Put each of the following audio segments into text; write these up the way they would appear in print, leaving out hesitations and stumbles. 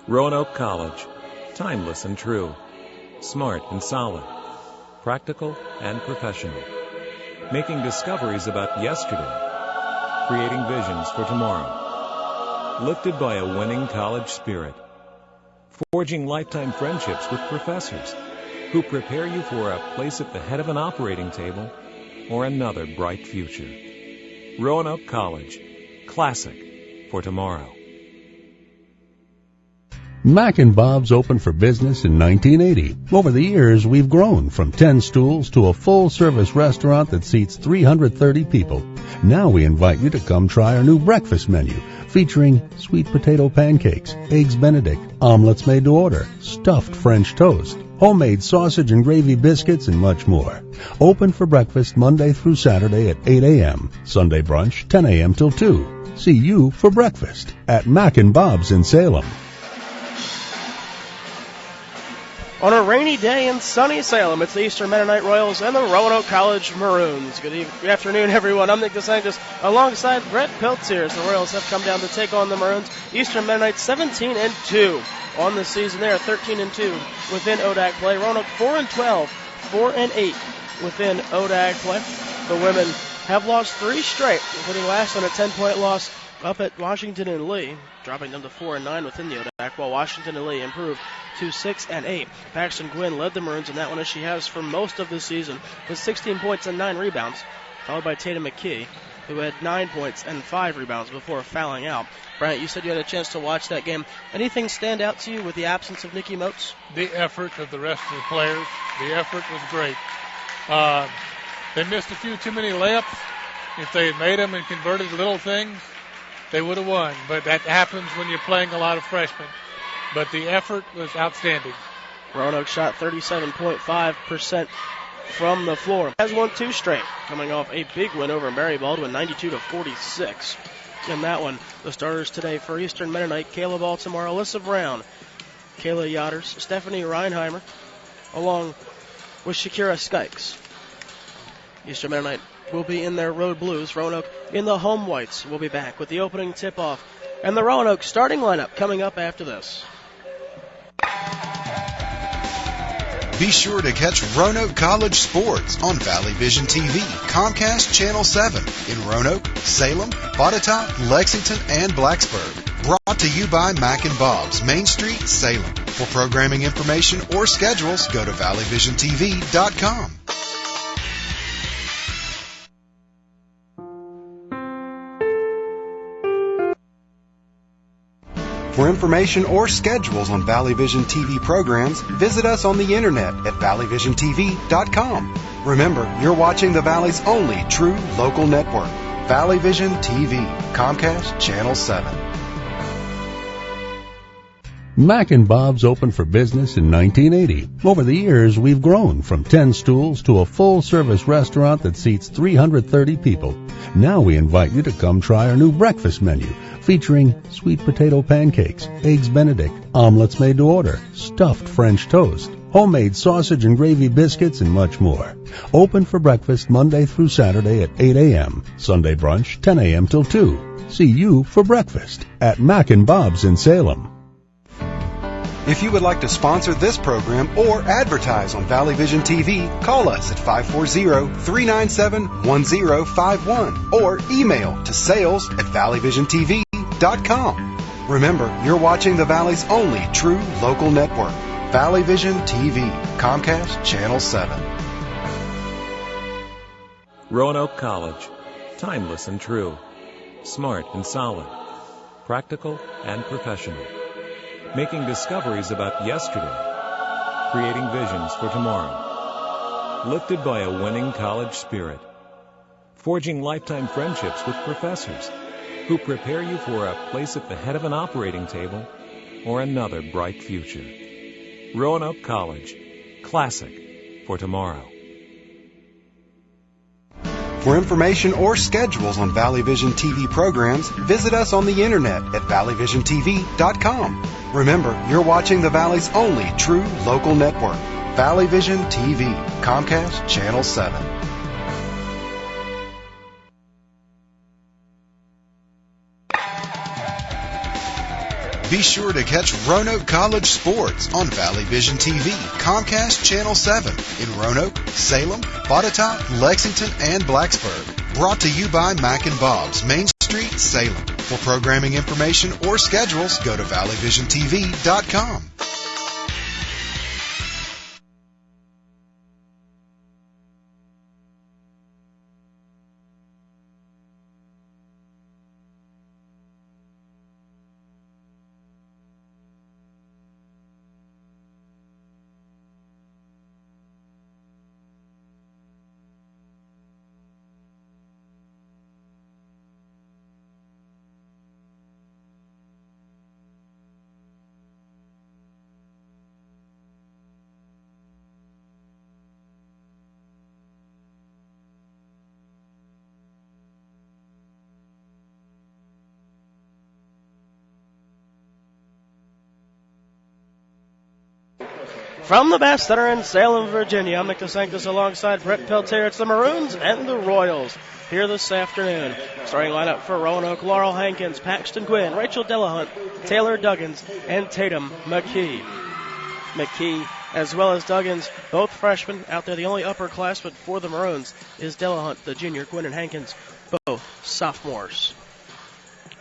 Roanoke College, timeless and true, smart and solid, practical and professional, making discoveries about yesterday, creating visions for tomorrow, lifted by a winning college spirit, forging lifetime friendships with professors who prepare you for a place at the head of an operating table or another bright future. Roanoke College, classic for tomorrow. Mac and Bob's opened for business in 1980. Over the years, we've grown from 10 stools to a full-service restaurant that seats 330 people. Now we invite you to come try our new breakfast menu, featuring sweet potato pancakes, eggs Benedict, omelets made to order, stuffed French toast, homemade sausage and gravy biscuits, and much more. Open for breakfast Monday through Saturday at 8 a.m., Sunday brunch 10 a.m. till 2. See you for breakfast at Mac and Bob's in Salem. On a rainy day in sunny Salem, it's the Eastern Mennonite Royals and the Roanoke College Maroons. Good afternoon, everyone. I'm Nick DeSantis alongside Brett Peltier as the Royals have come down to take on the Maroons. Eastern Mennonite 17-2 on the season. They are 13-2 within ODAC play. Roanoke 4-12, 4-8 within ODAC play. The women have lost 3 straight, including last on a 10-point loss up at Washington and Lee, dropping them to 4-9 within the ODAC, while Washington and Lee improved to 6-8. Paxton Gwynn led the Maroons in that one, as she has for most of the season, with 16 points and 9 rebounds, followed by Tatum McKee, who had 9 points and 5 rebounds before fouling out. Bryant, you said you had a chance to watch that game. Anything stand out to you with the absence of Nikki Moats? The effort of the rest of the players. The effort was great. They missed a few too many layups. If they had made them and converted little things, they would have won. But that happens when you're playing a lot of freshmen. But the effort was outstanding. Roanoke shot 37.5% from the floor. Has won 2 straight, coming off a big win over Mary Baldwin, 92-46. In that one, the starters today for Eastern Mennonite: Kayla Baltimore, Alyssa Brown, Kayla Yotters, Stephanie Reinheimer, along with Shakira Skikes. Eastern Mennonite will be in their road blues. Roanoke in the home whites will be back with the opening tip-off. And the Roanoke starting lineup coming up after this. Be sure to catch Roanoke College sports on Valley Vision TV, Comcast Channel 7 in Roanoke, Salem, Botetourt, Lexington, and Blacksburg. Brought to you by Mac and Bob's, Main Street, Salem. For programming information or schedules, go to valleyvisiontv.com. For information or schedules on Valley Vision TV programs, visit us on the internet at valleyvisiontv.com. Remember, you're watching the Valley's only true local network, Valley Vision TV, Comcast Channel 7. Mac and Bob's opened for business in 1980. Over the years, we've grown from 10 stools to a full-service restaurant that seats 330 people. Now we invite you to come try our new breakfast menu, featuring sweet potato pancakes, eggs Benedict, omelets made to order, stuffed French toast, homemade sausage and gravy biscuits, and much more. Open for breakfast Monday through Saturday at 8 a.m., Sunday brunch 10 a.m. till 2. See you for breakfast at Mac and Bob's in Salem. If you would like to sponsor this program or advertise on Valley Vision TV, call us at 540-397-1051 or email to sales@valleyvisiontv.com. Remember, you're watching the Valley's only true local network, Valley Vision TV, Comcast Channel 7. Roanoke College. Timeless and true. Smart and solid. Practical and professional. Making discoveries about yesterday. Creating visions for tomorrow. Lifted by a winning college spirit. Forging lifetime friendships with professors who prepare you for a place at the head of an operating table or another bright future. Roanoke College. Classic for tomorrow. For information or schedules on Valley Vision TV programs, visit us on the internet at valleyvisiontv.com. Remember, you're watching the Valley's only true local network, Valley Vision TV, Comcast Channel 7. Be sure to catch Roanoke College sports on Valley Vision TV, Comcast Channel 7 in Roanoke, Salem, Botetourt, Lexington, and Blacksburg. Brought to you by Mac and Bob's, Main Street, Salem. For programming information or schedules, go to valleyvisiontv.com. From the Bass Center in Salem, Virginia, I'm Nick DeSanctis alongside Brett Peltier. It's the Maroons and the Royals here this afternoon. Starting lineup for Roanoke: Laurel Hankins, Paxton Gwynn, Rachel Delahunt, Taylor Duggins, and Tatum McKee. McKee, as well as Duggins, both freshmen out there. The only upperclassman for the Maroons is Delahunt, the junior. Gwynn and Hankins, both sophomores.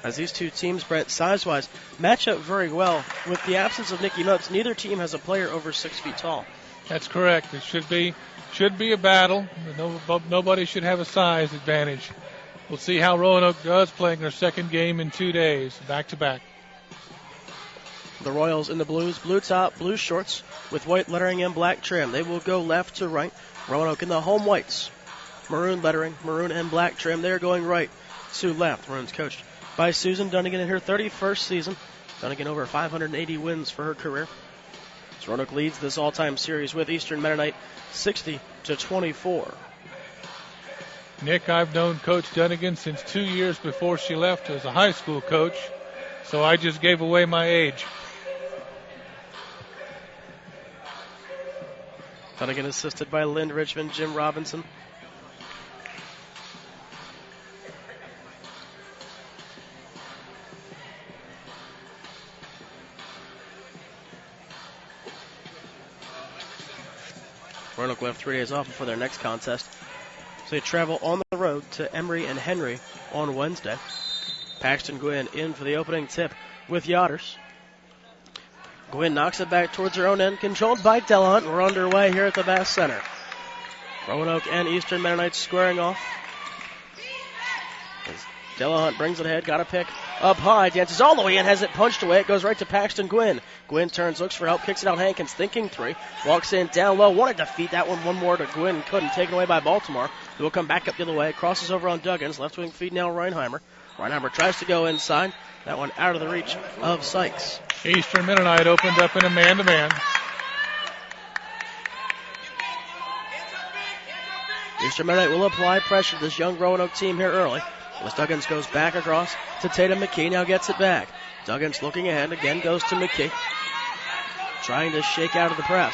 As these two teams, Brent, size-wise, match up very well. With the absence of Nikki Moats, neither team has a player over 6 feet tall. That's correct. It should be a battle. Nobody should have a size advantage. We'll see how Roanoke does, playing their second game in 2 days, back-to-back. The Royals in the blues, blue top, blue shorts with white lettering and black trim. They will go left to right. Roanoke in the home whites, maroon lettering, maroon and black trim. They're going right to left. Maroons coached by Susan Dunnigan in her 31st season. Dunnigan over 580 wins for her career. So Roanoke leads this all-time series with Eastern Mennonite 60-24. Nick, I've known Coach Dunnigan since 2 years before she left as a high school coach, so I just gave away my age. Dunnigan assisted by Lynn Richmond, Jim Robinson. Roanoke will have 3 days off before their next contest. So they travel on the road to Emory and Henry on Wednesday. Paxton Gwynn in for the opening tip with Yodders. Gwynn knocks it back towards her own end, controlled by Delahunt. We're underway here at the Bass Center. Roanoke and Eastern Mennonites squaring off. As Delahunt brings it ahead, got a pick up high, dances all the way in, has it punched away. It goes right to Paxton Gwynn. Gwynn turns, looks for help, kicks it out. Hankins thinking three, walks in down low, wanted to feed that one more to Gwynn, couldn't, taken away by Baltimore. It will come back up the other way, crosses over on Duggins, left wing feed now Reinheimer. Reinheimer tries to go inside, that one out of the reach of Sykes. Eastern Mennonite opened up in a man-to-man. Eastern Mennonite will apply pressure to this young Roanoke team here early. As Duggins goes back across to Tatum McKee, now gets it back. Duggins looking ahead, again goes to McKee. Trying to shake out of the press.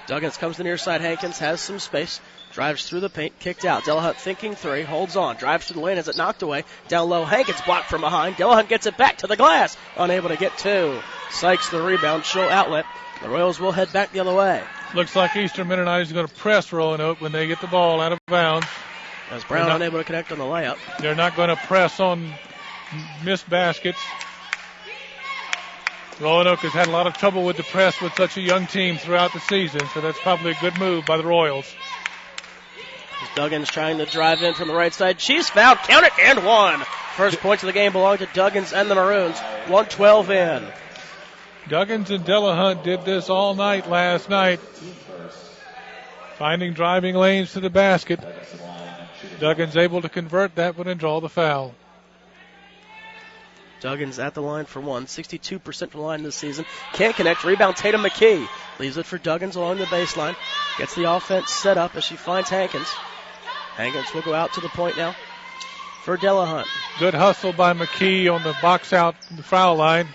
Duggins comes to the near side, Hankins has some space. Drives through the paint, kicked out. Delahunt thinking three, holds on. Drives to the lane, has it knocked away. Down low, Hankins blocked from behind. Delahunt gets it back to the glass. Unable to get two. Sykes the rebound, she'll outlet. The Royals will head back the other way. Looks like Eastern Mennonite is going to press Roanoke when they get the ball out of bounds. As Brown unable to connect on the layup. They're not going to press on missed baskets. Roanoke has had a lot of trouble with the press with such a young team throughout the season, so that's probably a good move by the Royals. Duggins trying to drive in from the right side. She's fouled. Count it, and one. First points of the game belong to Duggins and the Maroons. 1:12 in. Duggins and Delahunt did this all night last night, finding driving lanes to the basket. Duggins able to convert that one and draw the foul. Duggins at the line for one. 62% from the line this season. Can't connect. Rebound Tatum McKee. Leaves it for Duggins along the baseline. Gets the offense set up as she finds Hankins. Hankins will go out to the point now for Delahunt. Good hustle by McKee on the box out the foul line.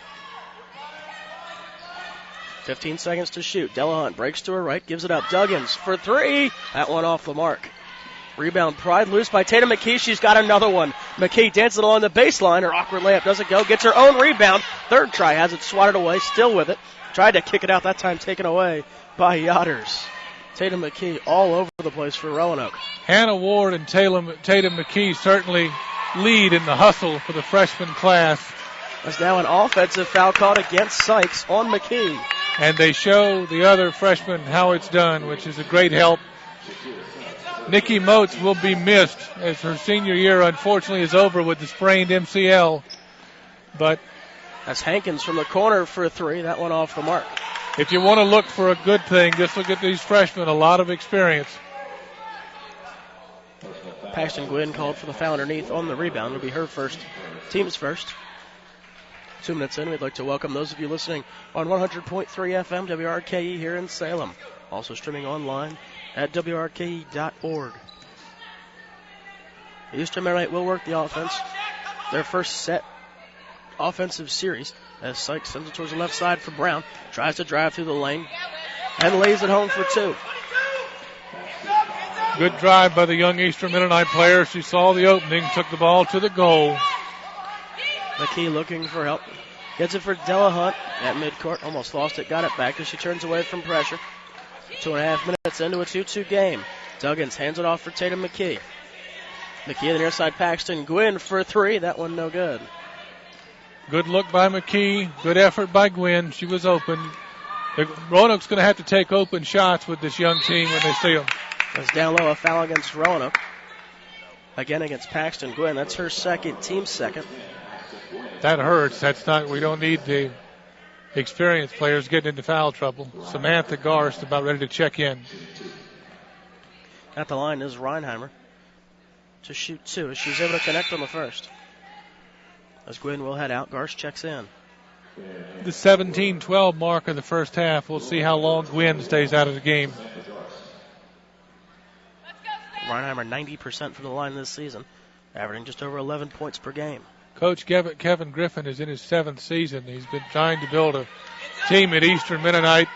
15 seconds to shoot. Delahunt breaks to her right, gives it up. Duggins for three. That one off the mark. Rebound pried loose by Tatum McKee. She's got another one. McKee dancing along the baseline. Her awkward layup doesn't go. Gets her own rebound. Third try has it swatted away. Still with it. Tried to kick it out. That time taken away by Yotters. Tatum McKee all over the place for Roanoke. Hannah Ward and Tatum McKee certainly lead in the hustle for the freshman class. There's now an offensive foul called against Sykes on McKee. And they show the other freshmen how it's done, which is a great help. Nikki Moats will be missed as her senior year unfortunately is over with the sprained MCL. But that's Hankins from the corner for a three. That one off the mark. If you want to look for a good thing, just look at these freshmen, a lot of experience. Paxton Gwynn called for the foul underneath on the rebound. It'll be her first, team's first. 2 minutes in, we'd like to welcome those of you listening on 100.3 FM WRKE here in Salem. Also streaming online at WRKE.org. Eastern Mennonite will work the offense. Their first set offensive series as Sykes sends it towards the left side for Brown. Tries to drive through the lane and lays it home for two. Good drive by the young Eastern Mennonite player. She saw the opening, took the ball to the goal. McKee looking for help. Gets it for Delahunt at midcourt. Almost lost it. Got it back as she turns away from pressure. 2.5 minutes into a 2-2 game. Duggins hands it off for Tatum McKee. McKee on the near side. Paxton Gwynn for three. That one no good. Good look by McKee. Good effort by Gwynn. She was open. Roanoke's going to have to take open shots with this young team when they see them. It's down low, a foul against Roanoke. Again against Paxton Gwynn. That's her second, team second. That hurts. That's not. We don't need the experienced players getting into foul trouble. Samantha Garst about ready to check in. At the line is Reinheimer to shoot two. She's able to connect on the first. As Gwynn will head out, Garst checks in. The 17-12 mark of the first half. We'll see how long Gwynn stays out of the game. Reinheimer 90% from the line this season, averaging just over 11 points per game. Coach Kevin Griffin is in his 7th season. He's been trying to build a team at Eastern Mennonite,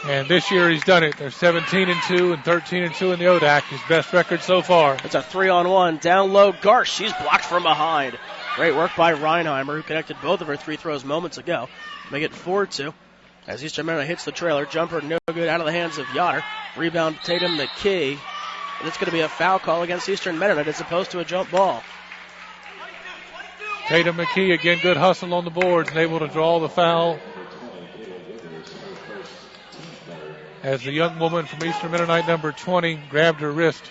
and this year he's done it. They're 17-2 and 13-2 in the ODAC. His best record so far. It's a 3-on-1. Down low, Garst. She's blocked from behind. Great work by Reinheimer, who connected both of her three throws moments ago. Make it 4-2. As Eastern Mennonite hits the trailer, jumper no good out of the hands of Yoder. Rebound Tatum McKee. And it's going to be a foul call against Eastern Mennonite as opposed to a jump ball. Tatum McKee, again, good hustle on the boards and able to draw the foul. As the young woman from Eastern Mennonite, number 20, grabbed her wrist.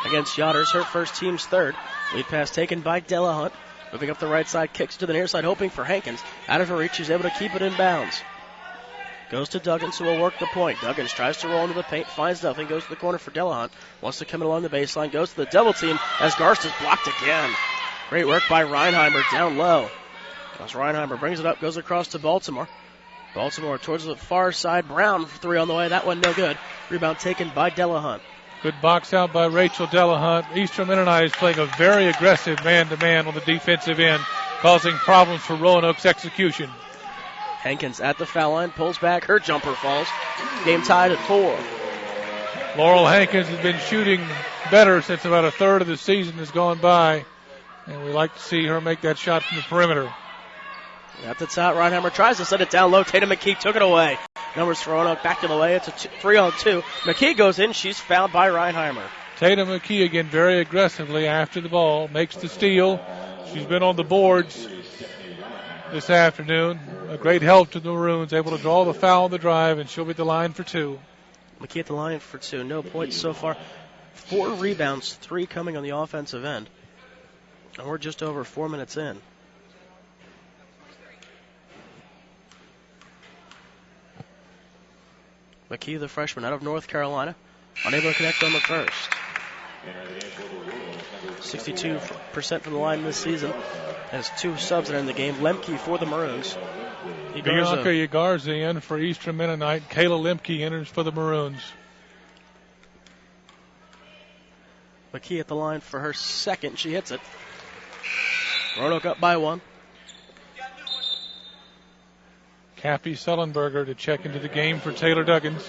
Against Yodders, her first, team's third. Lead pass taken by Delahunt. Moving up the right side, kicks to the near side, hoping for Hankins. Out of her reach, she's able to keep it in bounds. Goes to Duggins, who will work the point. Duggins tries to roll into the paint, finds nothing, goes to the corner for Delahunt. Wants to come in along the baseline, goes to the double team as Garst is blocked again. Great work by Reinheimer down low. As Reinheimer brings it up, goes across to Baltimore. Baltimore towards the far side. Brown for three on the way. That one no good. Rebound taken by Delahunt. Good box out by Rachel Delahunt. Eastern Mennonite is playing a very aggressive man-to-man on the defensive end, causing problems for Roanoke's execution. Hankins at the foul line, pulls back. Her jumper falls. Game tied at 4. Laurel Hankins has been shooting better since about a third of the season has gone by, and we like to see her make that shot from the perimeter. At the top, Reinheimer tries to set it down low. Tatum McKee took it away. Numbers for Roanoke back to the way. It's a 3-on-2. McKee goes in. She's fouled by Reinheimer. Tatum McKee again very aggressively after the ball. Makes the steal. She's been on the boards this afternoon. A great help to the Maroons. Able to draw the foul on the drive, and she'll be at the line for 2. McKee at the line for 2. No points so far. 4 rebounds, 3 coming on the offensive end. And we're just over 4 minutes in. McKee, the freshman out of North Carolina, unable to connect on the first. 62% from the line this season. Has 2 subs in the game. Lemke for the Maroons. Bianca Yagarza in for Eastern Mennonite. Kayla Lemke enters for the Maroons. McKee at the line for her second. She hits it. Roanoke up by 1. Cappy Sullenberger to check into the game for Taylor Duggins.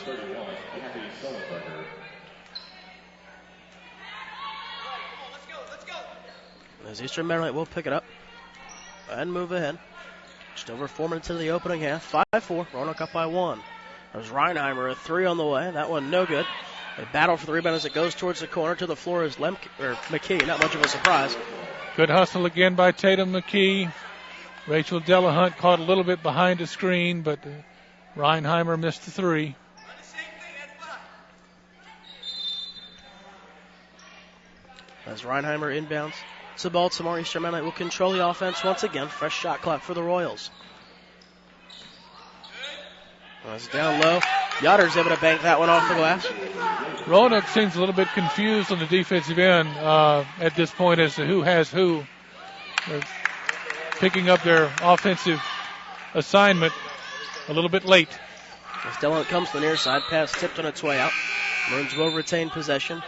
As Eastern Mennonite will pick it up and move ahead. Just over 4 minutes into the opening half. 5-4. Roanoke up by 1. There's Reinheimer, a 3 on the way. That one no good. A battle for the rebound as it goes towards the corner. To the floor is McKee. Not much of a surprise. Good hustle again by Tatum McKee. Rachel Delahunt caught a little bit behind the screen, but Reinheimer missed the 3. As Reinheimer inbounds to Baltimore, Eastern Mennonite will control the offense once again. Fresh shot clock for the Royals. It's down low. Yotter's able to bank that one off the glass. Roanoke seems a little bit confused on the defensive end at this point as to who has who. They're picking up their offensive assignment a little bit late. As Delahunt comes to the near side, pass tipped on its way out. Maroons will retain possession.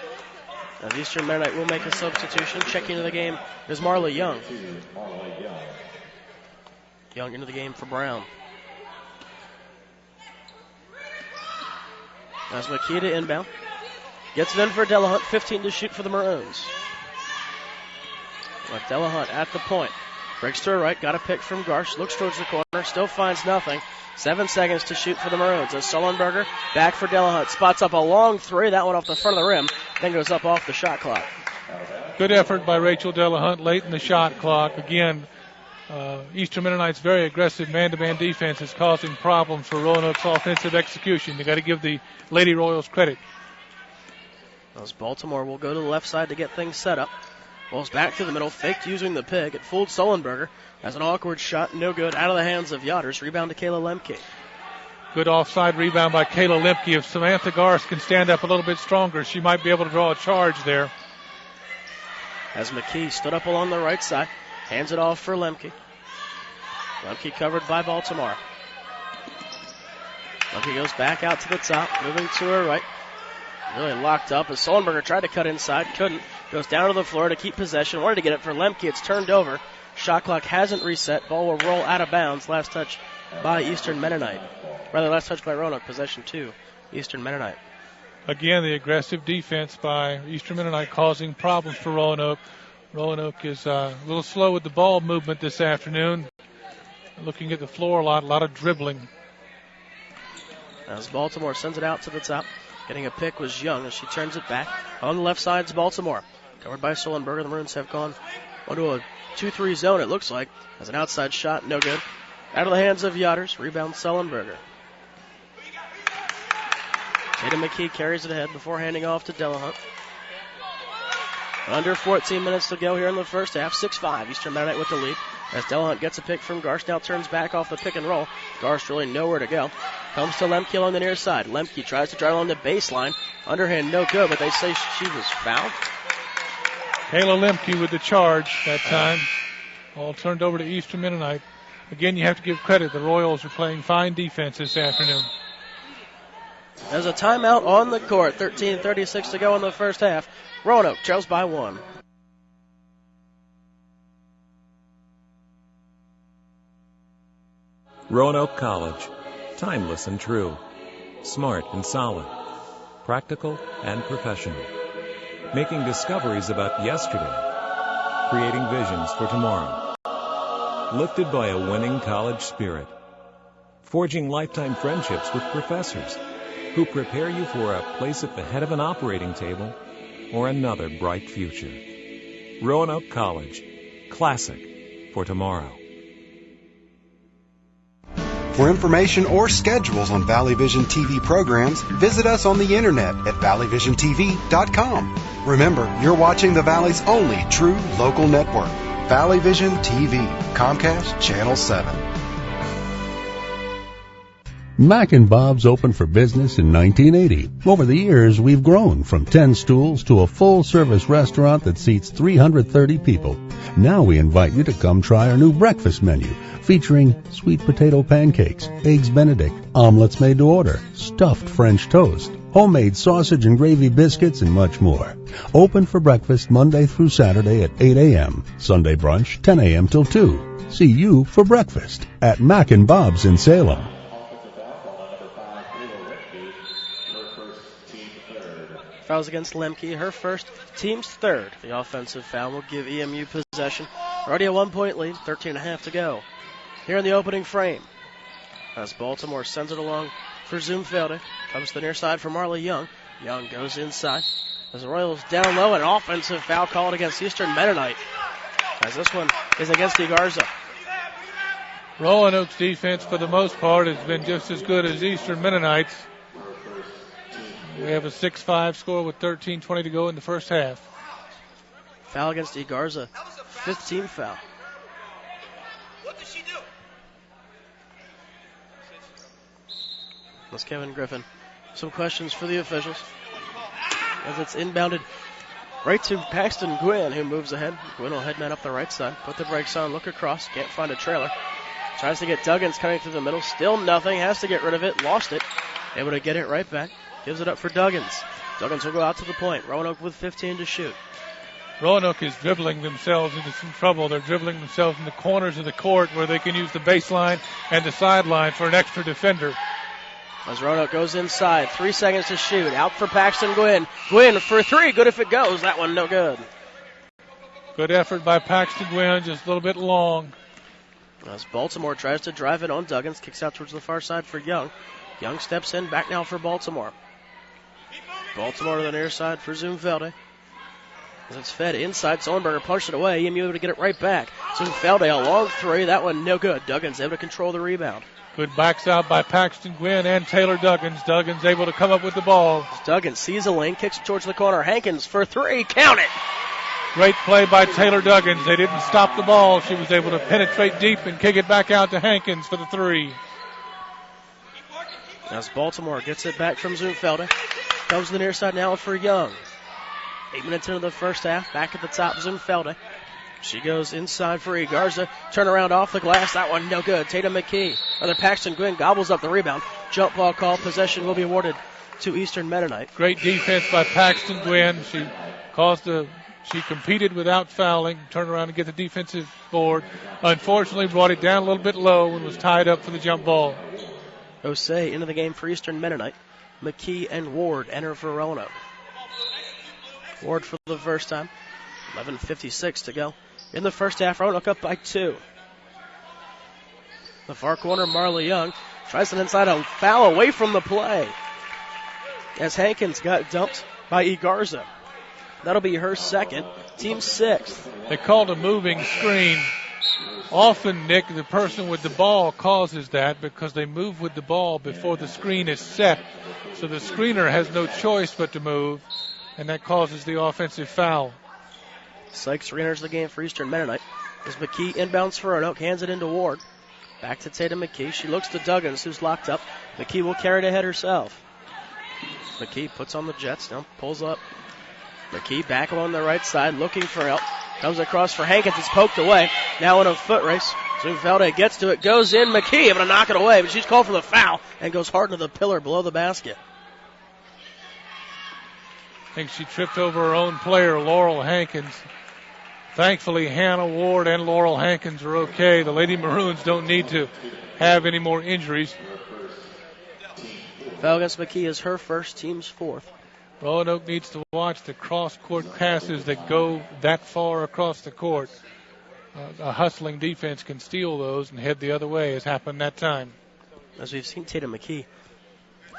As Eastern Mennonite will make a substitution. Checking into the game is Marla Young. Young into the game for Brown. As McKee to inbound. Gets it in for Delahunt. 15 to shoot for the Maroons. But Delahunt at the point. Breaks to her right. Got a pick from Garsh. Looks towards the corner. Still finds nothing. 7 seconds to shoot for the Maroons. As Sullenberger back for Delahunt. Spots up a long 3. That one off the front of the rim. Then goes up off the shot clock. Good effort by Rachel Delahunt late in the shot clock. Again, Eastern Mennonite's very aggressive man-to-man defense is causing problems for Roanoke's offensive execution. You got to give the Lady Royals credit. As Baltimore will go to the left side to get things set up. Balls back to the middle, faked using the pig. It fooled Sullenberger. As an awkward shot, no good, out of the hands of Yotters. Rebound to Kayla Lemke. Good offside rebound by Kayla Lemke. If Samantha Garst can stand up a little bit stronger, she might be able to draw a charge there. As McKee stood up along the right side, hands it off for Lemke. Lemke covered by Baltimore. Lemke goes back out to the top, moving to her right. Really locked up as Sullenberger tried to cut inside, couldn't. Goes down to the floor to keep possession. Wanted to get it for Lemke. It's turned over. Shot clock hasn't reset. Ball will roll out of bounds. Last touch by Eastern Mennonite. Rather, last touch by Roanoke. Possession 2, Eastern Mennonite. Again, the aggressive defense by Eastern Mennonite causing problems for Roanoke. Roanoke is a little slow with the ball movement this afternoon. Looking at the floor a lot of dribbling. As Baltimore sends it out to the top. Getting a pick was Young as she turns it back. On the left side is Baltimore. Covered by Sullenberger. The Maroons have gone onto a 2-3 zone, it looks like. As an outside shot, no good. Out of the hands of Yotters. Rebound Sullenberger. Tatum McKee carries it ahead before handing off to Delahunt. Under 14 minutes to go here in the first half. 6-5. Eastern Mennonite with the lead. As Delahunt gets a pick from Garst, now turns back off the pick and roll. Garst really nowhere to go. Comes to Lemke on the near side. Lemke tries to drive along the baseline. Underhand, no good, but they say she was fouled. Kayla Lemke with the charge that time. All turned over to Eastern Mennonite. Again, you have to give credit. The Royals are playing fine defense this afternoon. There's a timeout on the court. 13:36 to go in the first half. Roanoke trails by 1. Roanoke College. Timeless and true. Smart and solid. Practical and professional. Making discoveries about yesterday. Creating visions for tomorrow. lifted by a winning college spirit. Forging lifetime friendships with professors who prepare you for a place at the head of an operating table or another bright future. Roanoke College, classic for tomorrow. For information or schedules on Valley Vision TV programs, visit us on the internet at valleyvisiontv.com. Remember, you're watching the Valley's only true local network, Valley Vision TV, Comcast Channel 7. Mac and Bob's opened for business in 1980. Over the years, we've grown from 10 stools to a full-service restaurant that seats 330 people. Now we invite you to come try our new breakfast menu, featuring sweet potato pancakes, eggs Benedict, omelets made to order, stuffed French toast, homemade sausage and gravy biscuits, and much more. Open for breakfast Monday through Saturday at 8 a.m., Sunday brunch 10 a.m. till 2. See you for breakfast at Mac and Bob's in Salem. Fouls against Lemke, her first, team's third. The offensive foul will give EMU possession. Already a 1-point lead, 13.5 to go. Here in the opening frame, as Baltimore sends it along for Zoomfelde. Comes to the near side for Marley Young. Young goes inside. As the Royals down low, an offensive foul called against Eastern Mennonite. As this one is against Egarza. Roanoke's defense, for the most part, has been just as good as Eastern Mennonite's. We have a 6-5 score with 13:20 to go in the first half. Foul against Egarza. 5th team foul. What did she do? That's Kevin Griffin. Some questions for the officials. As it's inbounded right to Paxton Gwynn, who moves ahead. Gwynn will head man up the right side. Put the brakes on, look across. Can't find a trailer. Tries to get Duggins coming through the middle. Still nothing. Has to get rid of it. Lost it. Able to get it right back. Gives it up for Duggins. Duggins will go out to the point. Roanoke with 15 to shoot. Roanoke is dribbling themselves into some trouble. They're dribbling themselves in the corners of the court where they can use the baseline and the sideline for an extra defender. As Roanoke goes inside, 3 seconds to shoot. Out for Paxton Gwynn. Gwynn for 3. Good if it goes. That one no good. Good effort by Paxton Gwynn, just a little bit long. As Baltimore tries to drive it on Duggins, kicks out towards the far side for Young. Young steps in, back now for Baltimore. Baltimore to the near side for Zoomfelde. As it's fed inside, Sullenberger punched it away. EMU able to get it right back. Zoomfelde a long 3. That one no good. Duggins able to control the rebound. Good backs out by Paxton Gwynn and Taylor Duggins. Duggins able to come up with the ball. Duggins sees a lane, kicks towards the corner. Hankins for 3. Count it! Great play by Taylor Duggins. They didn't stop the ball. She was able to penetrate deep and kick it back out to Hankins for the 3. As Baltimore gets it back from Zoomfelde. Comes to the near side now for Young. 8 minutes into the first half. Back at the top, Zoomfelde. She goes inside for Egarza. Turnaround off the glass. That one no good. Tatum McKee. Another Paxton Gwynn gobbles up the rebound. Jump ball call. Possession will be awarded to Eastern Mennonite. Great defense by Paxton Gwynn. She competed without fouling. Turned around to get the defensive board. Unfortunately, brought it down a little bit low and was tied up for the jump ball. Osei into the game for Eastern Mennonite. McKee and Ward enter for Roanoke. Ward for the first time. 11:56 to go. In the first half, Roanoke up by 2. The far corner, Marley Young tries an inside a foul away from the play. As Hankins got dumped by Egarza. That'll be her second, team 6th. They called a moving screen. Often, Nick, the person with the ball causes that because they move with the ball before the screen is set. So the screener has no choice but to move, and that causes the offensive foul. Sykes re-enters the game for Eastern Mennonite. As McKee inbounds for Roanoke, hands it into Ward. Back to Tatum McKee. She looks to Duggins, who's locked up. McKee will carry it ahead herself. McKee puts on the Jets, now pulls up. McKee back along the right side, looking for help. Comes across for Hankins, it's poked away. Now in a foot race. Zoomfelde gets to it, goes in. McKee able to knock it away, but she's called for the foul and goes hard into the pillar below the basket. I think she tripped over her own player, Laurel Hankins. Thankfully, Hannah Ward and Laurel Hankins are okay. The Lady Maroons don't need to have any more injuries. Foul against McKee is her first, team's 4th. Roanoke needs to watch the cross-court passes that go that far across the court. a hustling defense can steal those and head the other way, as happened that time. As we've seen Tatum McKee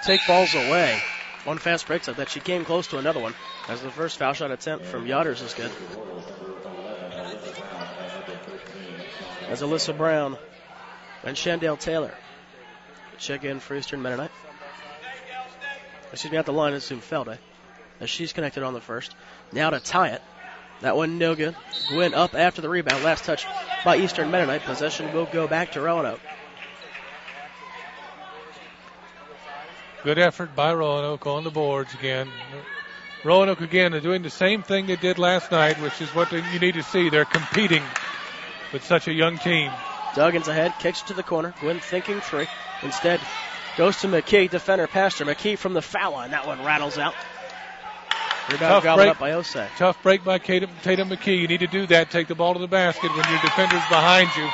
take balls away. One fast break like that. She came close to another one, as the first foul shot attempt from Yodders is good. As Alyssa Brown and Shandale Taylor check in for Eastern Mennonite. Excuse me, at the line is Zumfelde, as she's connected on the first. Now to tie it. That one no good. Gwynn up after the rebound. Last touch by Eastern Mennonite. Possession will go back to Roanoke. Good effort by Roanoke on the boards again. Roanoke again are doing the same thing they did last night, which is what you need to see. They're competing with such a young team. Duggins ahead, kicks it to the corner. Gwynn thinking three. Instead, goes to McKee. Defender past her. McKee from the foul line. That one rattles out. Rebound gobbled up by Osei. Tough break by Tatum McKee. You need to do that. Take the ball to the basket when your defender's behind you.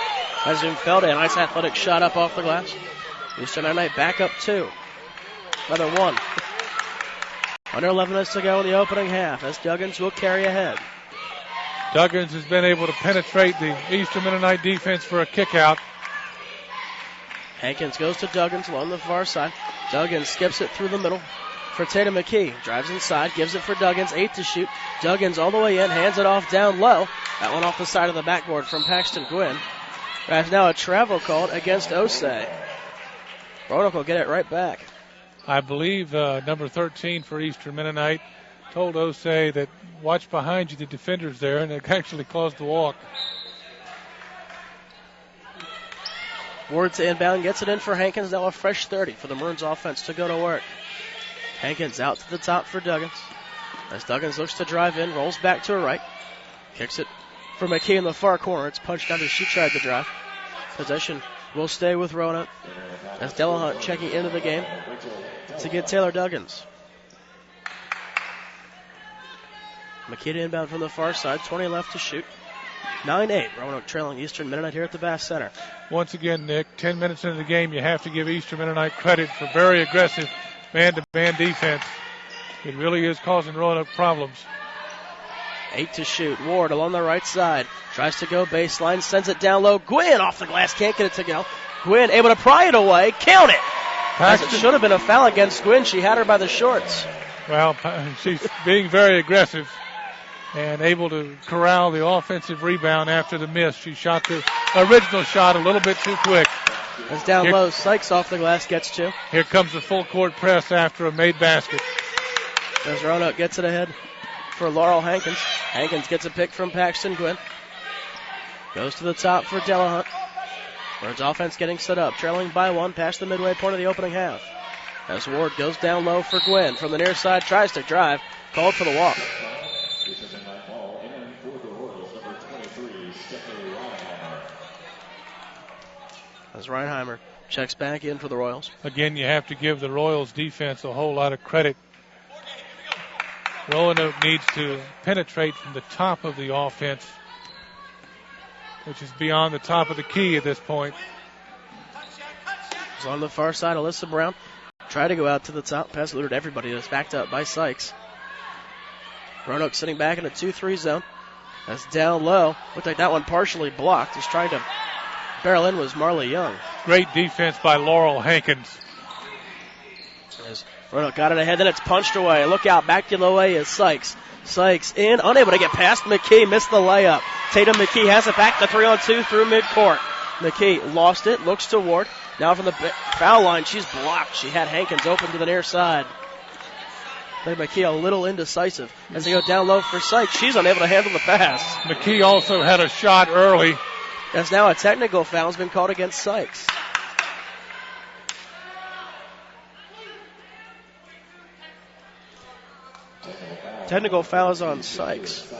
As Zumfelde, a nice athletic shot up off the glass. Eastern Mennonite back up two. Another one. Under 11 minutes to go in the opening half, as Duggins will carry ahead. Duggins has been able to penetrate the Eastern Mennonite defense for a kick out. Hankins goes to Duggins along the far side. Duggins skips it through the middle for Tatum McKee. Drives inside, gives it for Duggins. 8 to shoot. Duggins all the way in, hands it off down low. That one off the side of the backboard from Paxton Gwynn. There's now a travel called against Osei. Roanoke will get it right back. I believe number 13 for Eastern Mennonite told Osei that watch behind you, the defender's there, and it actually caused the walk. Ward to inbound, gets it in for Hankins. Now a fresh 30 for the Maroons offense to go to work. Hankins out to the top for Duggins. As Duggins looks to drive in, rolls back to her right. Kicks it for McKee in the far corner. It's punched out as she tried to drive. Possession will stay with Roanoke. As Delahunt checking into the game to get Taylor Duggins. McKee to inbound from the far side. 20 left to shoot. 9-8. Roanoke trailing Eastern Mennonite here at the Bass Center. Once again, Nick, 10 minutes into the game, you have to give Eastern Mennonite credit for very aggressive man-to-man defense. It really is causing Roanoke problems. 8 to shoot. Ward along the right side. Tries to go baseline. Sends it down low. Gwynn off the glass. Can't get it to go. Gwynn able to pry it away. Count it. As it should have been a foul against Gwynn. She had her by the shorts. Well, she's being very aggressive and able to corral the offensive rebound after the miss. She shot the original shot a little bit too quick. It's down low. Sykes off the glass gets two. Here comes the full court press after a made basket. As Roanoke gets it ahead for Laurel Hankins. Hankins gets a pick from Paxton Gwynn. Goes to the top for Delahunt. Maroons offense getting set up, trailing by one past the midway point of the opening half. As Ward goes down low for Gwynn. From the near side, tries to drive. Called for the walk. As Reinheimer checks back in for the Royals. Again, you have to give the Royals defense a whole lot of credit. Roanoke needs to penetrate from the top of the offense, which is beyond the top of the key at this point. It's on the far side, Alyssa Brown tried to go out to the top. Pass looted everybody. It's backed up by Sykes. Roanoke sitting back in a 2-3 zone. That's down low. Looked like that one partially blocked. He's trying to barrel in was Marley Young. Great defense by Laurel Hankins. As Roanoke got it ahead, then it's punched away. Look out, back the other way is Sykes. Sykes in, unable to get past McKee, missed the layup. Tatum McKee has it back, the 3-on-2 through midcourt. McKee lost it, looks to Ward. Now from the foul line, she's blocked. She had Hankins open to the near side. I think McKee a little indecisive as they go down low for Sykes. She's unable to handle the pass. McKee also had a shot early. That's now a technical foul has been called against Sykes. Technical foul is on Sykes.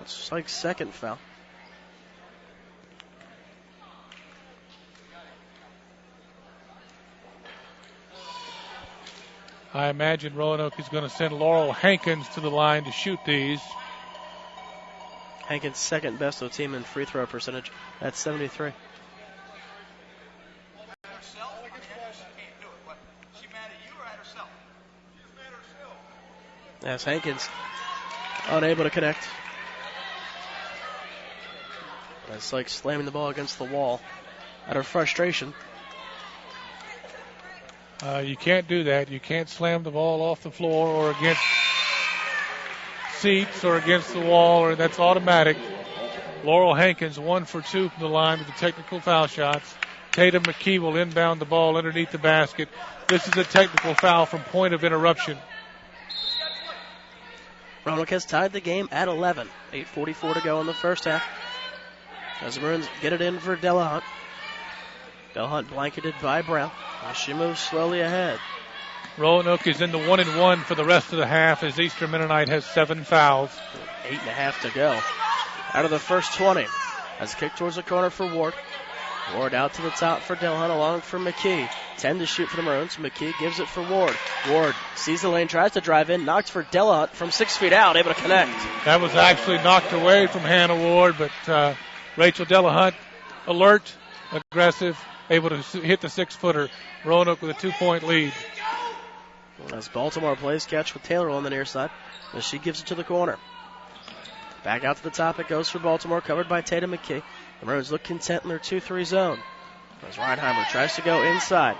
It's Sykes' second foul. I imagine Roanoke is going to send Laurel Hankins to the line to shoot these. Hankins' second best of the team in free throw percentage. That's 73. As Hankins unable to connect. It's like slamming the ball against the wall out of frustration. You can't do that. You can't slam the ball off the floor or against seats or against the wall, or that's automatic. Laurel Hankins 1 for 2 from the line with the technical foul shots. Tatum McKee will inbound the ball underneath the basket. This is a technical foul from point of interruption. Roanoke has tied the game at 11. 8:44 to go in the first half. As the Maroons get it in for Della Hunt. Della Hunt blanketed by Brown. She moves slowly ahead. Roanoke is in the 1-1 for the rest of the half as Eastern Mennonite has 7 fouls. 8.5 to go. Out of the first 20. As kick towards the corner for Ward. Ward out to the top for Della Hunt, along for McKee. 10 to shoot for the Maroons. McKee gives it for Ward. Ward sees the lane, tries to drive in, knocked for Della Hunt from 6 feet out, able to connect. That was actually knocked away from Hannah Ward, but Rachel Della Hunt, alert, aggressive, able to hit the 6-footer. Roanoke with a 2-point lead. As Baltimore plays catch with Taylor on the near side, as she gives it to the corner. Back out to the top it goes for Baltimore, covered by Tatum McKee. The Maroons look content in their 2-3 zone. As Reinheimer tries to go inside.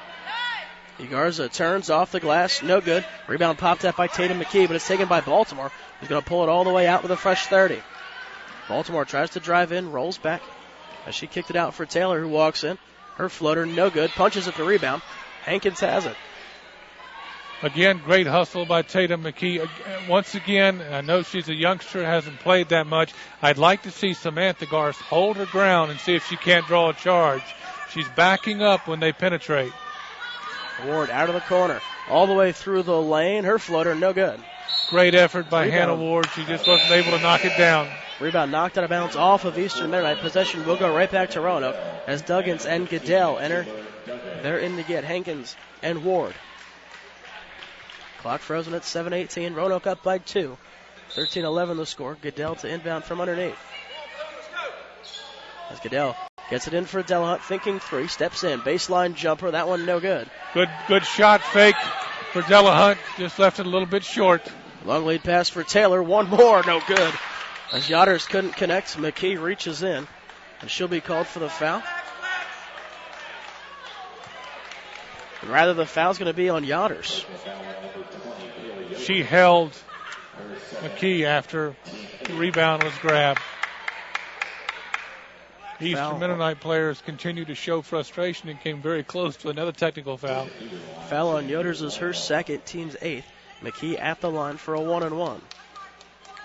Igarza turns off the glass, no good. Rebound popped up by Tatum McKee, but it's taken by Baltimore. He's going to pull it all the way out with a fresh 30. Baltimore tries to drive in, rolls back. As she kicked it out for Taylor, who walks in. Her floater, no good. Punches at the rebound. Hankins has it. Again, great hustle by Tatum McKee. Once again, I know she's a youngster, hasn't played that much. I'd like to see Samantha Garst hold her ground and see if she can't draw a charge. She's backing up when they penetrate. Ward out of the corner, all the way through the lane. Her floater, no good. Great effort by Hannah Ward. She just wasn't able to knock it down. Rebound knocked out of bounds off of Eastern Mennonite. Possession will go right back to Roanoke as Duggins and Goodell enter. They're in to get Hankins and Ward. Clock frozen at 7:18. Roanoke up by 2. 13-11 the score. Goodell to inbound from underneath. As Goodell gets it in for Della Hunt, thinking 3, steps in, baseline jumper, that one no good. Good shot fake for Della Hunt, just left it a little bit short. Long lead pass for Taylor, one more, no good. As Yotters couldn't connect, McKee reaches in, and she'll be called for the foul. And rather, the foul's going to be on Yotters. She held McKee after the rebound was grabbed. The Eastern Mennonite players continue to show frustration and came very close to another technical foul. Foul on Yotters is her second, team's 8th. McKee at the line for a 1-and-1.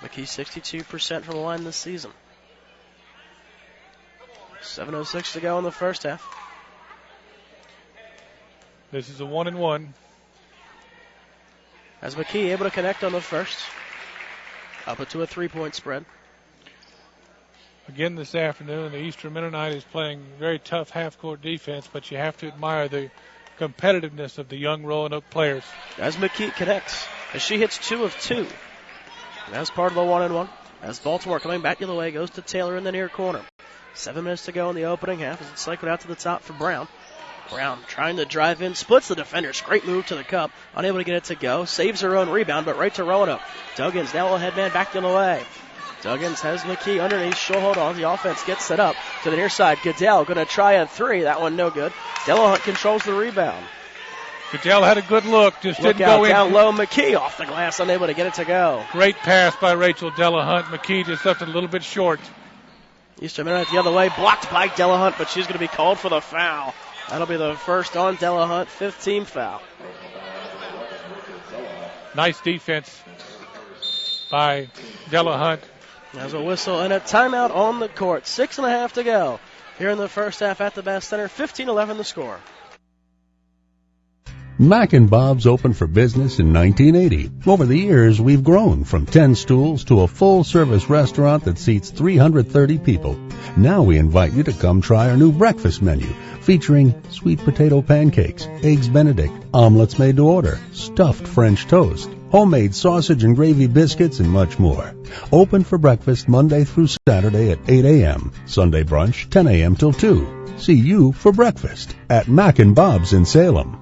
McKee 62% from the line this season. 7:06 to go in the first half. This is a 1-and-1. As McKee able to connect on the first. Up it to a 3-point spread. Again this afternoon, the Eastern Mennonite is playing very tough half-court defense, but you have to admire the competitiveness of the young Roanoke players. As McKee connects, as she hits 2 of 2. And that's part of the 1-and-1. As Baltimore coming back the other way, goes to Taylor in the near corner. 7 minutes to go in the opening half as it's cycled out to the top for Brown. Brown trying to drive in, splits the defenders. Great move to the cup. Unable to get it to go. Saves her own rebound, but right to Roanoke. Duggins now a headman back the other way. Duggins has McKee underneath. She'll hold on. The offense gets set up to the near side. Goodell going to try a 3. That one no good. Della Hunt controls the rebound. Goodell had a good look, just Look didn't out, go in. Down low, McKee off the glass, unable to get it to go. Great pass by Rachel Della Hunt. McKee just left it a little bit short. Eastern Mennonite the other way, blocked by Della Hunt, but she's going to be called for the foul. That'll be the first on Della Hunt, 5th team foul. Nice defense by Della Hunt. There's a whistle and a timeout on the court. 6.5 to go here in the first half at the Bass Center. 15-11 the score. Mac and Bob's opened for business in 1980. Over the years, we've grown from 10 stools to a full-service restaurant that seats 330 people. Now we invite you to come try our new breakfast menu, featuring sweet potato pancakes, eggs Benedict, omelets made to order, stuffed French toast, homemade sausage and gravy biscuits, and much more. Open for breakfast Monday through Saturday at 8 a.m., Sunday brunch 10 a.m. till 2. See you for breakfast at Mac and Bob's in Salem.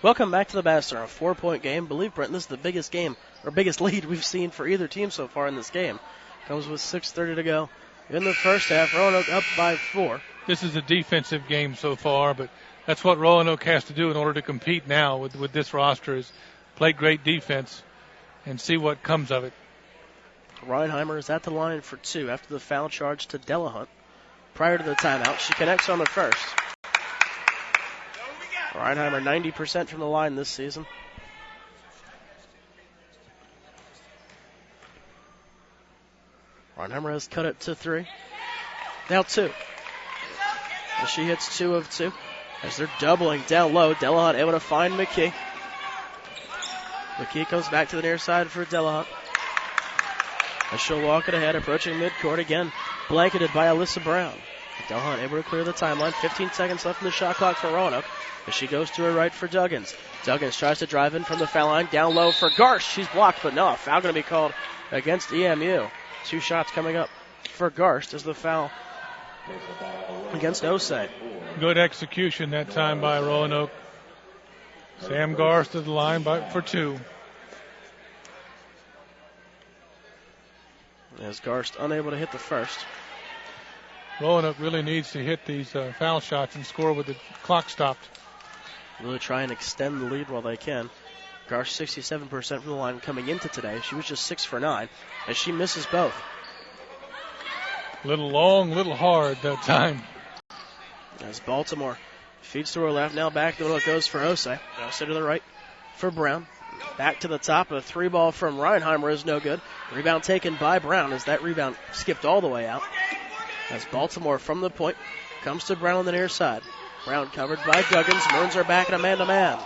Welcome back to the Baster, a 4-point game. Believe, Brent, this is the biggest game, or biggest lead we've seen for either team so far in this game. Comes with 6:30 to go in the first half. Roanoke up by 4. This is a defensive game so far, but that's what Roanoke has to do in order to compete now with this roster, is play great defense and see what comes of it. Reinheimer is at the line for 2 after the foul charge to Delahunt. Prior to the timeout, she connects on the first. Reinheimer 90% from the line this season. Reinheimer has cut it to 3. Now 2. As she hits 2 of 2. As they're doubling down low, Delahunt able to find McKee. McKee comes back to the near side for Delahunt. As she'll walk it ahead, approaching midcourt again, blanketed by Alyssa Brown. Delahunt able to clear the timeline. 15 seconds left in the shot clock for Roanoke. As she goes to her right for Duggins. Duggins tries to drive in from the foul line. Down low for Garsh. She's blocked, but no, a foul going to be called against EMU. 2 shots coming up for Garst as the foul against Osei. Good execution that time by Roanoke. Sam Garst to the line for 2. As Garst unable to hit the first. Roanoke really needs to hit these foul shots and score with the clock stopped. Really try and extend the lead while they can. Garst 67% from the line coming into today. She was just 6 for 9 as she misses both. Little long, little hard that time. As Baltimore feeds to her left, now back to it goes for Osei. Osei to the right for Brown. Back to the top. A 3 ball from Reinheimer is no good. Rebound taken by Brown as that rebound skipped all the way out. As Baltimore from the point comes to Brown on the near side. Brown covered by Duggins. Maroons are back in a man-to-man.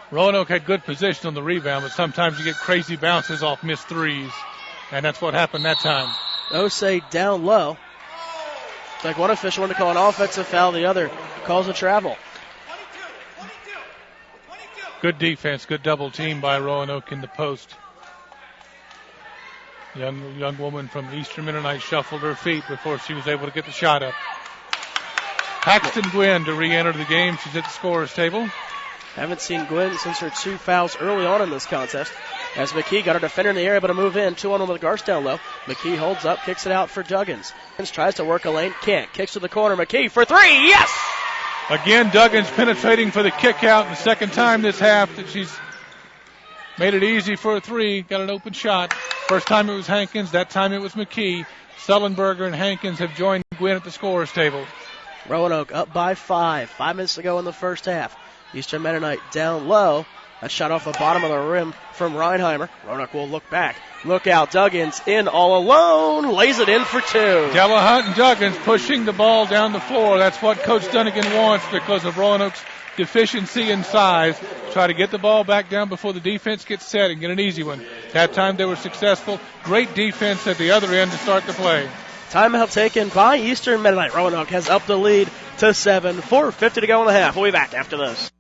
Roanoke had good position on the rebound, but sometimes you get crazy bounces off missed threes, and that's what happened that time. Osei down low. It's like one official wanted to call an offensive foul, the other calls a travel. Good defense, good double team by Roanoke in the post. Young woman from Eastern Mennonite shuffled her feet before she was able to get the shot up. Paxton Gwynn to re-enter the game. She's at the scorer's table. Haven't seen Gwynn since her 2 fouls early on in this contest. As McKee got her defender in the area, able to move in. 2-on-1 with Garst down low. McKee holds up, kicks it out for Duggins. Tries to work a lane, can't. Kicks to the corner. McKee for 3. Yes! Again, Duggins penetrating for the kick out. The second time this half that she's made it easy for a 3. Got an open shot. First time it was Hankins. That time it was McKee. Sullenberger and Hankins have joined Gwynn at the scorer's table. Roanoke up by 5. 5 minutes to go in the first half. Eastern Mennonite down low. That shot off the bottom of the rim from Reinheimer. Roanoke will look back. Look out. Duggins in all alone. Lays it in for 2. Delahunt and Duggins pushing the ball down the floor. That's what Coach Dunnigan wants because of Roanoke's deficiency in size. Try to get the ball back down before the defense gets set and get an easy one. That time they were successful. Great defense at the other end to start the play. Timeout taken by Eastern Mennonite. Roanoke has upped the lead to 7. 4:50 to go in the half. We'll be back after this.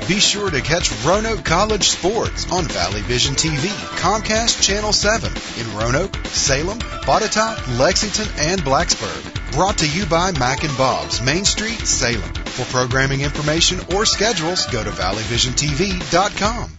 Be sure to catch Roanoke College sports on Valley Vision TV, Comcast Channel 7 in Roanoke, Salem, Botetourt, Lexington, and Blacksburg. Brought to you by Mac and Bob's, Main Street, Salem. For programming information or schedules, go to valleyvisiontv.com.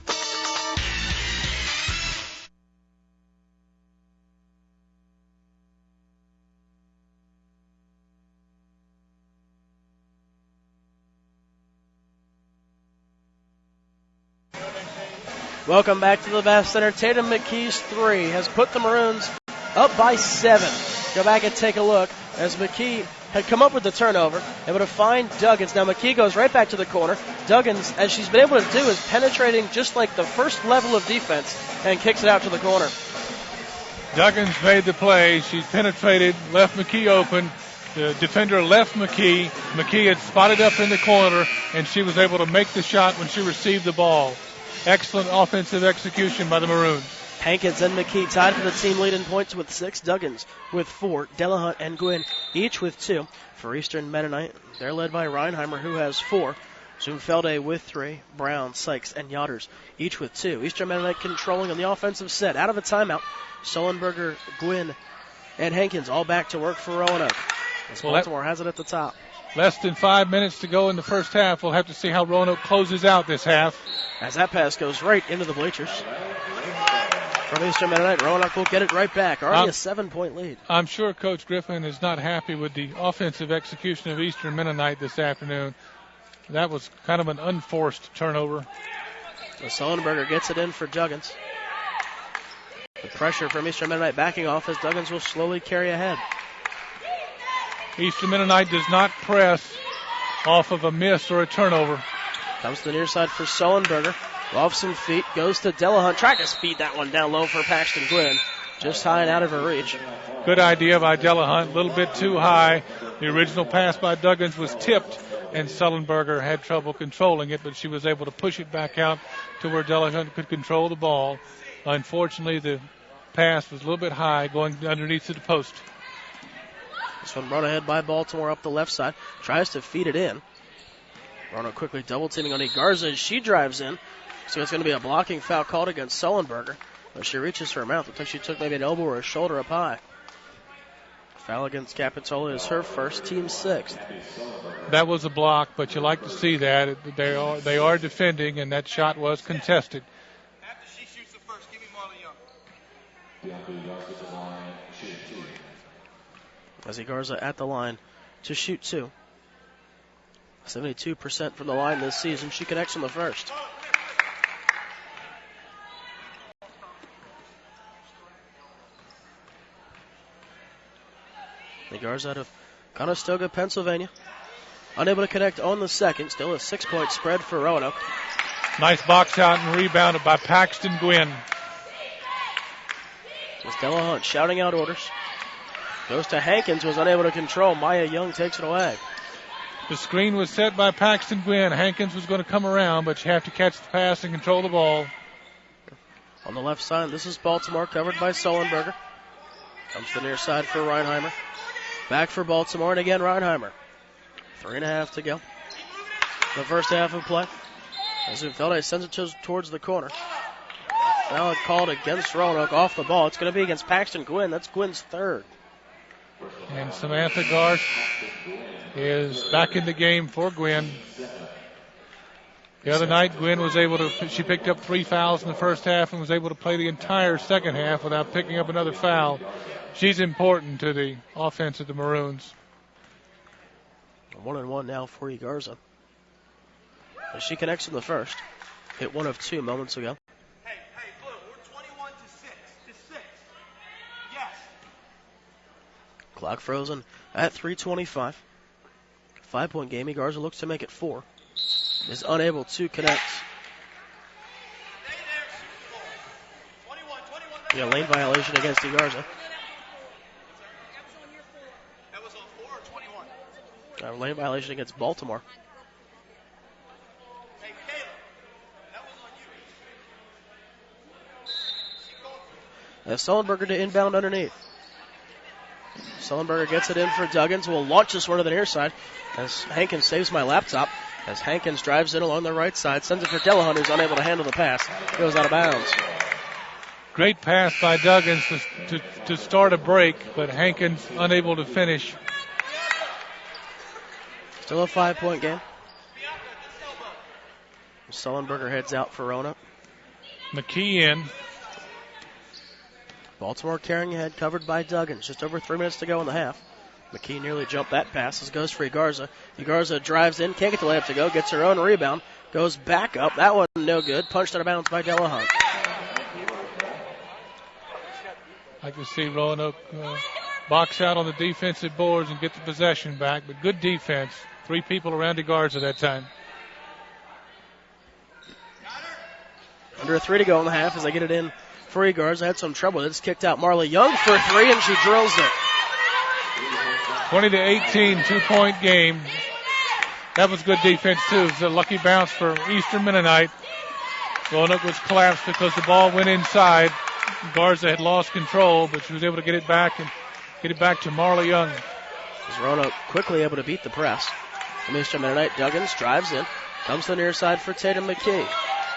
Welcome back to the Bass Center. Tatum McKee's 3 has put the Maroons up by 7. Go back and take a look as McKee had come up with the turnover, able to find Duggins. Now McKee goes right back to the corner. Duggins, as she's been able to do, is penetrating just like the first level of defense and kicks it out to the corner. Duggins made the play. She penetrated, left McKee open. The defender left McKee. McKee had spotted up in the corner, and she was able to make the shot when she received the ball. Excellent offensive execution by the Maroons. Hankins and McKee tied for the team lead in points with 6. Duggins with 4. Delahunt and Gwynn each with 2. For Eastern Mennonite, they're led by Reinheimer, who has 4. Zumfelde with 3. Brown, Sykes, and Yotters each with 2. Eastern Mennonite controlling on the offensive set. Out of a timeout, Sullenberger, Gwynn, and Hankins all back to work for Roanoke. As Baltimore has it at the top. Less than 5 minutes to go in the first half. We'll have to see how Roanoke closes out this half. As that pass goes right into the bleachers. From Eastern Mennonite, Roanoke will get it right back. Already a 7-point lead. I'm sure Coach Griffin is not happy with the offensive execution of Eastern Mennonite this afternoon. That was kind of an unforced turnover. So Sullenberger gets it in for Duggins. The pressure from Eastern Mennonite backing off as Duggins will slowly carry ahead. Eastern Mennonite does not press off of a miss or a turnover. Comes to the near side for Sullenberger. Off some feet, goes to Delahunt. Tried to speed that one down low for Paxton Gwynn. Just high and out of her reach. Good idea by Delahunt. A little bit too high. The original pass by Duggins was tipped, and Sullenberger had trouble controlling it, but she was able to push it back out to where Delahunt could control the ball. Unfortunately, the pass was a little bit high, going underneath to the post. This one brought ahead by Baltimore up the left side. Tries to feed it in. Roanoke quickly double teaming on Garza as she drives in. So it's going to be a blocking foul called against Sullenberger. But she reaches for her mouth. Looks like she took maybe an elbow or a shoulder up high. Foul against Capitola is her first, team sixth. That was a block, but you like to see that. They are defending, and that shot was contested. After she shoots the first, give me Marley Young. As Garza at the line to shoot two. 72% from the line this season. She connects on the first. Garza out of Conestoga, Pennsylvania. Unable to connect on the second. Still a 6-point spread for Roanoke. Nice box out and rebounded by Paxton Gwynn. Stella Hunt shouting out orders. Goes to Hankins, was unable to control. Maya Young takes it away. The screen was set by Paxton Gwynn. Hankins was going to come around, but you have to catch the pass and control the ball. On the left side, this is Baltimore, covered by Sullenberger. Comes to the near side for Reinheimer. Back for Baltimore, and again Reinheimer. 3.5 to go. The first half of play. As Ufelde sends it towards the corner. Foul called against Roanoke off the ball. It's going to be against Paxton Gwynn. That's Gwynn's third. And Samantha Garth is back in the game for Gwynn. The other night, Gwynn was able to, she picked up 3 fouls in the first half and was able to play the entire second half without picking up another foul. She's important to the offense of the Maroons. 1-1 now for Garza. As she connects in the first. Hit 1 of 2 moments ago. Hey, Blue, we're 21 to 6. To 6. Yes. Clock frozen at 3:25. 5-point game. Garza looks to make it 4. Is unable to connect. Yeah, lane violation against Garza. That was on 4 or 21? Lane violation against Baltimore. Hey, Caleb, that was on you. Sullenberger to inbound underneath. Sullenberger gets it in for Duggins. Will launch this one to the near side as Hankins saves my laptop. As Hankins drives in along the right side, sends it for Delahunt, who's unable to handle the pass. Goes out of bounds. Great pass by Duggins to start a break, but Hankins unable to finish. Still a 5-point game. Sullenberger heads out for Roanoke. McKee in. Baltimore carrying ahead, covered by Duggins. Just over 3 minutes to go in the half. McKee nearly jumped that pass as goes for Garza. Garza drives in, can't get the layup to go, gets her own rebound, goes back up. That one no good. Punched out of bounds by Delahunt. I can see Roanoke box out on the defensive boards and get the possession back, but good defense. 3 people around Garza that time. Under 3 to go in the half as they get it in for Garza. Had some trouble. It's kicked out Marley Young for 3, and she drills it. 20-18, 2-point game. That was good defense, too. It was a lucky bounce for Eastern Mennonite. Roanoke was collapsed because the ball went inside. Garza had lost control, but she was able to get it back and get it back to Marley Young. As Roanoke quickly able to beat the press. From Eastern Mennonite, Duggins drives in. Comes to the near side for Tatum McKee.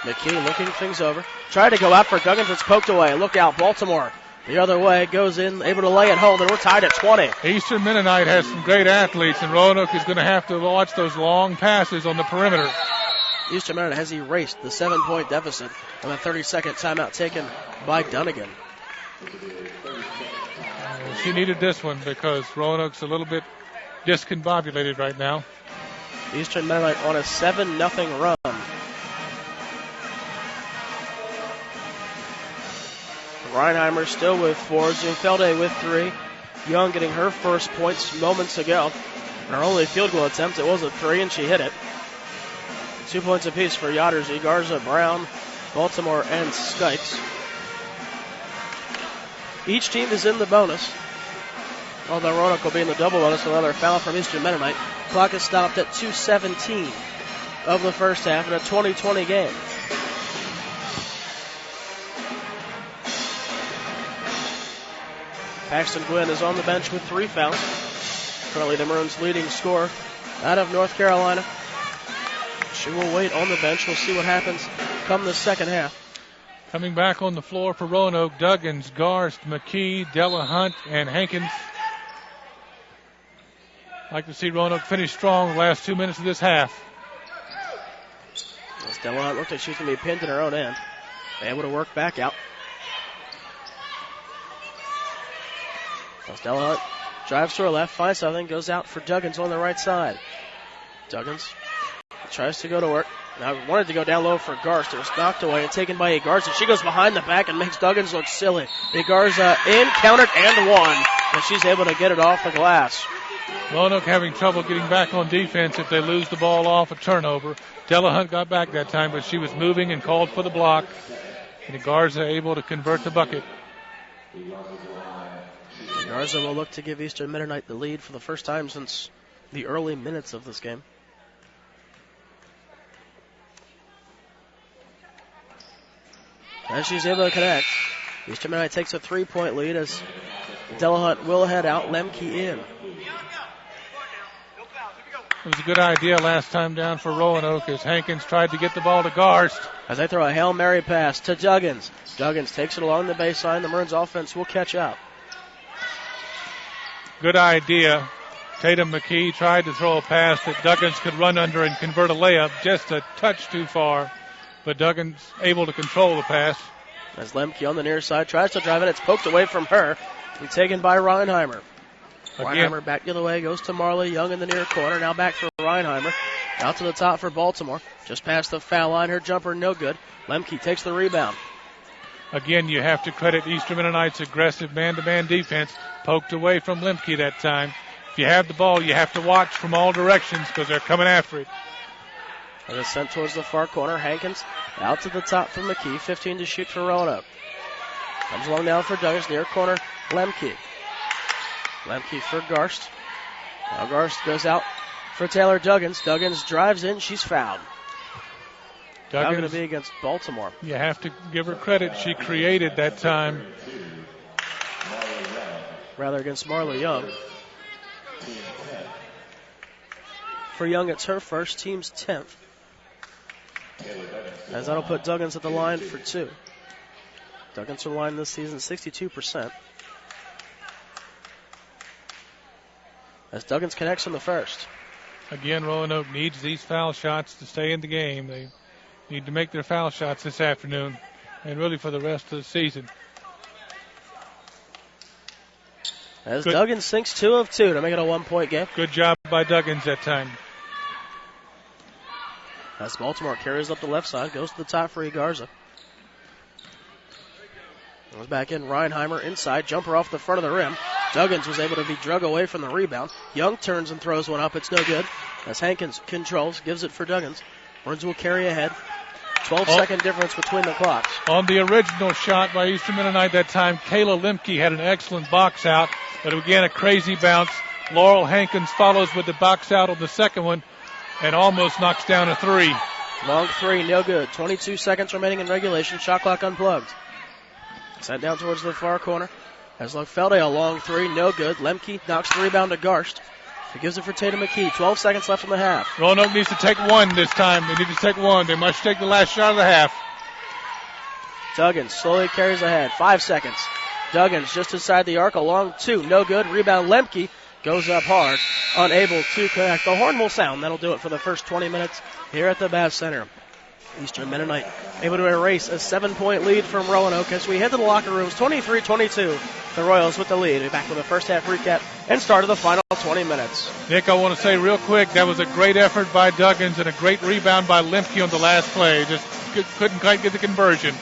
McKee looking things over. Tried to go out for Duggins. It's poked away. Look out, Baltimore. the other way, goes in, able to lay it home, and we're tied at 20. Eastern Mennonite has some great athletes, and Roanoke is going to have to watch those long passes on the perimeter. Eastern Mennonite has erased the 7-point deficit on a 30-second timeout taken by Dunnigan. She needed this one because Roanoke's a little bit discombobulated right now. Eastern Mennonite on a 7-0 run. Reinheimer still with 4. Zumfelde with 3. Young getting her first points moments ago. Her only field goal attempt, it was a 3, and she hit it. 2 points apiece for Yattersy, Garza, Brown, Baltimore, and Skikes. Each team is in the bonus. Although Roanoke will be in the double bonus with another foul from Eastern Mennonite. Clock is stopped at 2:17 of the first half in a 20-20 game. Paxton Gwynn is on the bench with 3 fouls. Currently the Maroons' leading scorer out of North Carolina. She will wait on the bench. We'll see what happens come the second half. Coming back on the floor for Roanoke, Duggins, Garst, McKee, Delahunt, and Hankins. Like to see Roanoke finish strong the last 2 minutes of this half. As Delahunt looked like she was going to be pinned in her own end. Able to work back out. As Delahunt drives to her left, finds something, goes out for Duggins on the right side. Duggins tries to go to work. Now wanted to go down low for Garst. It was knocked away and taken by Egarza. She goes behind the back and makes Duggins look silly. Egarza in, countered, and won. And she's able to get it off the glass. Roanoke having trouble getting back on defense if they lose the ball off a turnover. Delahunt got back that time, but she was moving and called for the block. And Egarza able to convert the bucket. Garza will look to give Eastern Mennonite the lead for the first time since the early minutes of this game. As she's able to connect, Eastern Mennonite takes a 3-point lead as Delahunt will head out, Lemke in. It was a good idea last time down for Roanoke as Hankins tried to get the ball to Garst. As they throw a Hail Mary pass to Duggins. Duggins takes it along the baseline. The Maroons offense will catch up. Good idea. Tatum McKee tried to throw a pass that Duggins could run under and convert a layup just a touch too far. But Duggins able to control the pass. As Lemke on the near side tries to drive it, it's poked away from her and taken by Reinheimer. Reinheimer back the other way, goes to Marley Young in the near corner. Now back for Reinheimer. Out to the top for Baltimore. Just past the foul line. Her jumper no good. Lemke takes the rebound. Again, you have to credit Eastern Mennonite's aggressive man-to-man defense. Poked away from Lemke that time. If you have the ball, you have to watch from all directions because they're coming after it. And it's sent towards the far corner. Hankins out to the top for McKee. 15 to shoot for Roanoke. Comes along now for Duggins. Near corner, Lemke. Lemke for Garst. Now Garst goes out for Taylor Duggins. Duggins drives in. She's fouled. Now going to be against Baltimore. You have to give her credit. She created that time. Rather against Marley Young. For Young, it's her first, team's 10th. As that'll put Duggins at the line for 2. Duggins from the line this season, 62%. As Duggins connects on the first. Again, Roanoke needs these foul shots to stay in the game. They need to make their foul shots this afternoon and really for the rest of the season. As Duggins sinks 2 of 2 to make it a 1-point game. Good job by Duggins that time. As Baltimore carries up the left side, goes to the top for Egarza. Goes back in, Reinheimer inside, jumper off the front of the rim. Duggins was able to be drug away from the rebound. Young turns and throws one up, it's no good. As Hankins controls, gives it for Duggins. Burns will carry ahead. 12-second difference between the clocks. On the original shot by Eastern Mennonite that time, Kayla Lemke had an excellent box out, but again a crazy bounce. Laurel Hankins follows with the box out on the second one and almost knocks down a 3. Long 3, no good. 22 seconds remaining in regulation. Shot clock unplugged. Sent down towards the far corner. As Lefelde, a long 3, no good. Lemke knocks the rebound to Garst. He gives it for Tatum McKee. 12 seconds left in the half. Roanoke needs to take one this time. They need to take one. They must take the last shot of the half. Duggins slowly carries ahead. 5 seconds. Duggins just inside the arc, a long two, no good. Rebound, Lemke goes up hard, unable to connect. The horn will sound. That'll do it for the first 20 minutes here at the Bass Center. Eastern Mennonite able to erase a 7-point lead from Roanoke as we head to the locker rooms. 23-22. The Royals with the lead. We're back with a first half recap and start of the final 20 minutes. Nick, I want to say real quick, that was a great effort by Duggins and a great rebound by Lemke on the last play. Just couldn't quite get the conversion.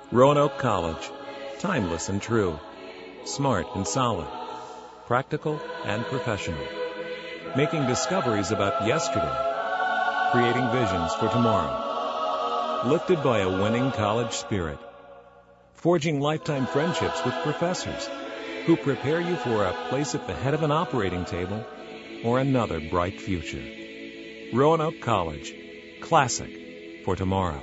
Roanoke College. Timeless and true. Smart and solid. Practical and professional. Making discoveries about yesterday. Creating visions for tomorrow. Lifted by a winning college spirit. Forging lifetime friendships with professors who prepare you for a place at the head of an operating table or another bright future. Roanoke College. Classic for tomorrow.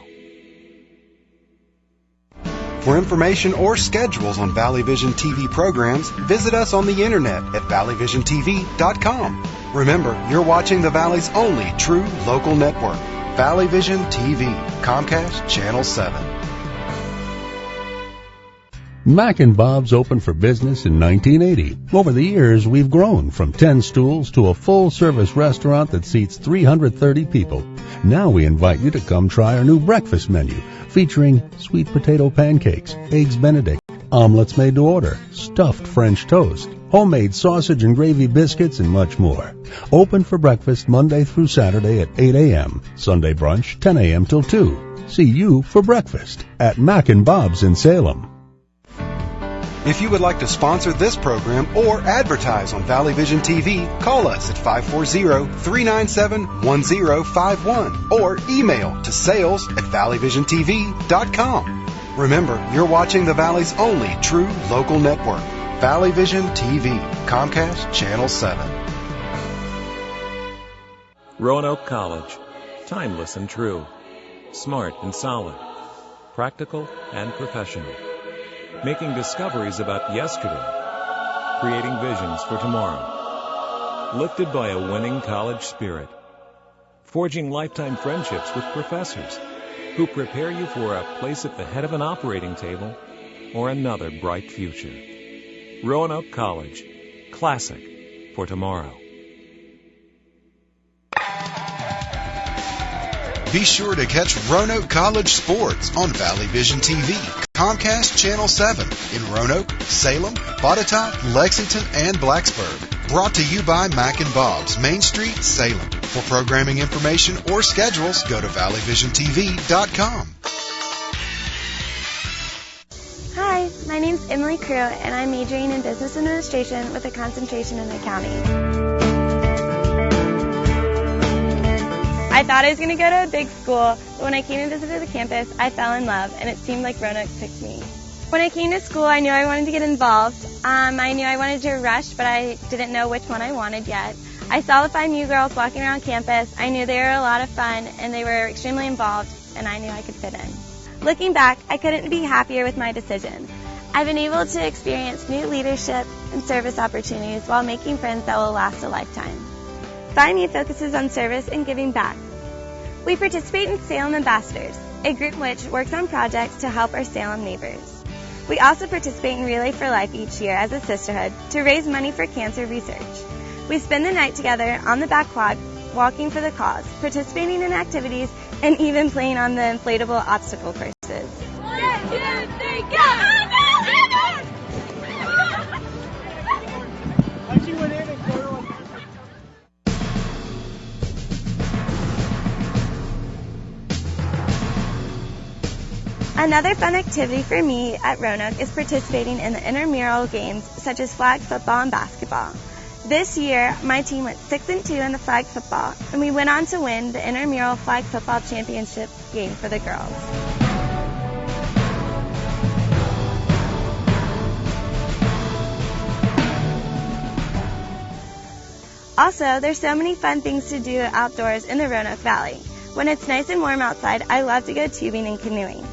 For information or schedules on Valley Vision TV programs, visit us on the internet at valleyvisiontv.com. Remember, you're watching the Valley's only true local network, Valley Vision TV, Comcast Channel 7. Mac and Bob's opened for business in 1980. Over the years, we've grown from 10 stools to a full-service restaurant that seats 330 people. Now we invite you to come try our new breakfast menu, featuring sweet potato pancakes, eggs Benedict, omelets made to order, stuffed French toast, homemade sausage and gravy biscuits, and much more. Open for breakfast Monday through Saturday at 8 a.m., Sunday brunch 10 a.m. till 2. See you for breakfast at Mac and Bob's in Salem. If you would like to sponsor this program or advertise on Valley Vision TV, call us at 540-397-1051 or email to sales@valleyvisiontv.com. Remember, you're watching the Valley's only true local network, Valley Vision TV, Comcast Channel 7. Roanoke College. Timeless and true. Smart and solid. Practical and professional. Making discoveries about yesterday. Creating visions for tomorrow. Lifted by a winning college spirit. Forging lifetime friendships with professors who prepare you for a place at the head of an operating table or another bright future. Roanoke College. Classic for tomorrow. Be sure to catch Roanoke College sports on Valley Vision TV, Comcast Channel 7 in Roanoke, Salem, Botetourt, Lexington, and Blacksburg. Brought to you by Mac and Bob's, Main Street, Salem. For programming information or schedules, go to valleyvisiontv.com. Hi, my name's Emily Crew, and I'm majoring in business administration with a concentration in accounting. I thought I was going to go to a big school, but when I came and visited the campus, I fell in love, and it seemed like Roanoke picked me. When I came to school, I knew I wanted to get involved. I knew I wanted to rush, but I didn't know which one I wanted yet. I saw the 5 new girls walking around campus. I knew they were a lot of fun, and they were extremely involved, and I knew I could fit in. Looking back, I couldn't be happier with my decision. I've been able to experience new leadership and service opportunities while making friends that will last a lifetime. FIME focuses on service and giving back. We participate in Salem Ambassadors, a group which works on projects to help our Salem neighbors. We also participate in Relay for Life each year as a sisterhood to raise money for cancer research. We spend the night together on the back quad, walking for the cause, participating in activities, and even playing on the inflatable obstacle courses. 1, 2, 3, go! Another fun activity for me at Roanoke is participating in the intramural games such as flag football and basketball. This year, my team went 6-2 in the flag football, and we went on to win the intramural flag football championship game for the girls. Also, there's so many fun things to do outdoors in the Roanoke Valley. When it's nice and warm outside, I love to go tubing and canoeing.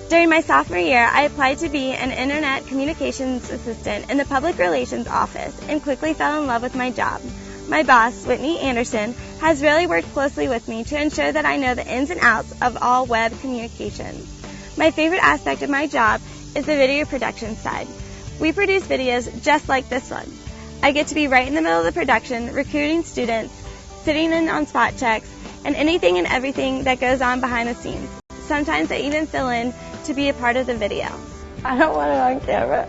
During my sophomore year, I applied to be an internet communications assistant in the public relations office and quickly fell in love with my job. My boss, Whitney Anderson, has really worked closely with me to ensure that I know the ins and outs of all web communications. My favorite aspect of my job is the video production side. We produce videos just like this one. I get to be right in the middle of the production, recruiting students, sitting in on spot checks, and anything and everything that goes on behind the scenes. Sometimes I even fill in to be a part of the video. I don't want it on camera.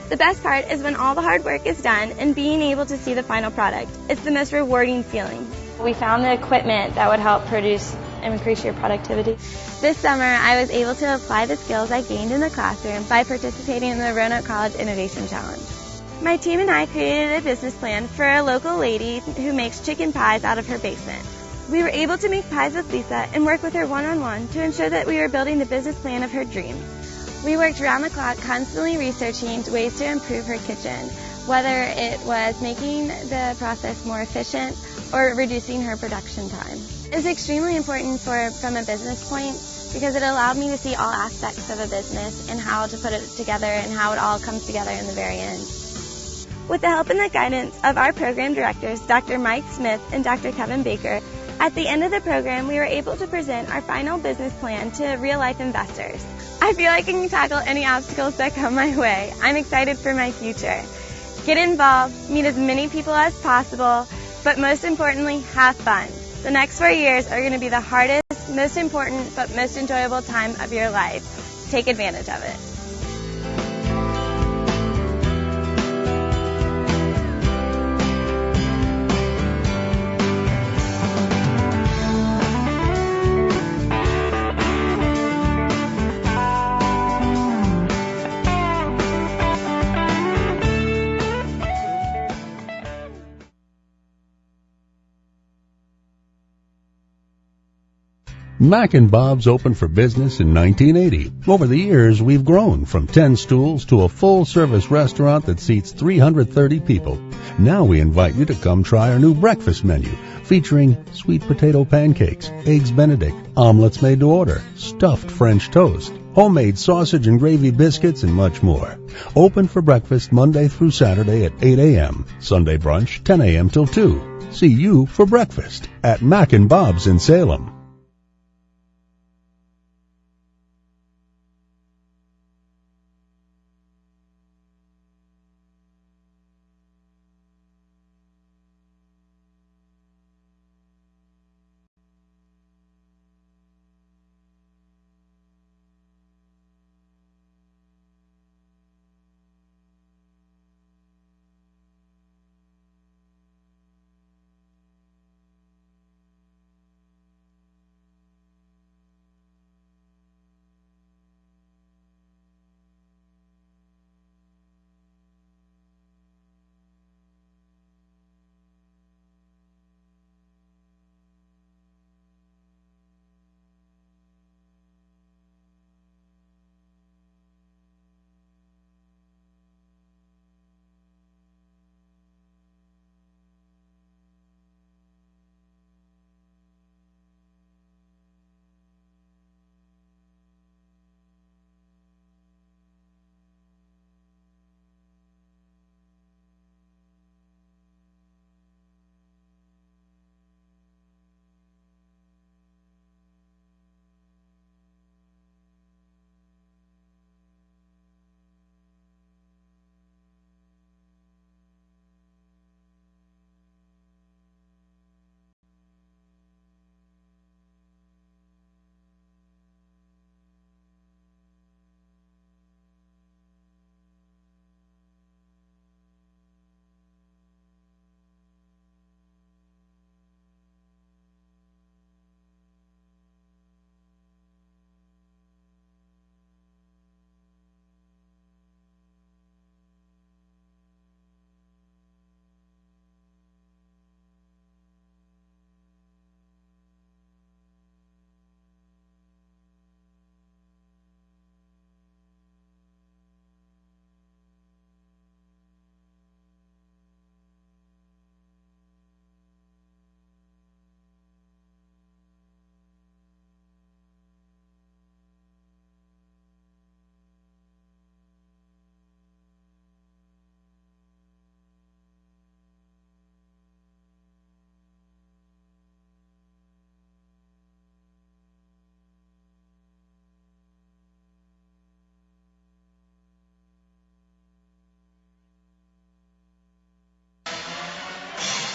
The best part is when all the hard work is done and being able to see the final product. It's the most rewarding feeling. We found the equipment that would help produce and increase your productivity. This summer, I was able to apply the skills I gained in the classroom by participating in the Roanoke College Innovation Challenge. My team and I created a business plan for a local lady who makes chicken pies out of her basement. We were able to make pies with Lisa and work with her one-on-one to ensure that we were building the business plan of her dreams. We worked round the clock, constantly researching ways to improve her kitchen, whether it was making the process more efficient or reducing her production time. It was extremely important from a business point because it allowed me to see all aspects of a business and how to put it together and how it all comes together in the very end. With the help and the guidance of our program directors, Dr. Mike Smith and Dr. Kevin Baker, at the end of the program, we were able to present our final business plan to real-life investors. I feel like I can tackle any obstacles that come my way. I'm excited for my future. Get involved, meet as many people as possible, but most importantly, have fun. The next 4 years are going to be the hardest, most important, but most enjoyable time of your life. Take advantage of it. Mac and Bob's opened for business in 1980. Over the years, we've grown from 10 stools to a full-service restaurant that seats 330 people. Now we invite you to come try our new breakfast menu, featuring sweet potato pancakes, eggs Benedict, omelets made to order, stuffed French toast, homemade sausage and gravy biscuits, and much more. Open for breakfast Monday through Saturday at 8 a.m., Sunday brunch 10 a.m. till 2. See you for breakfast at Mac and Bob's in Salem.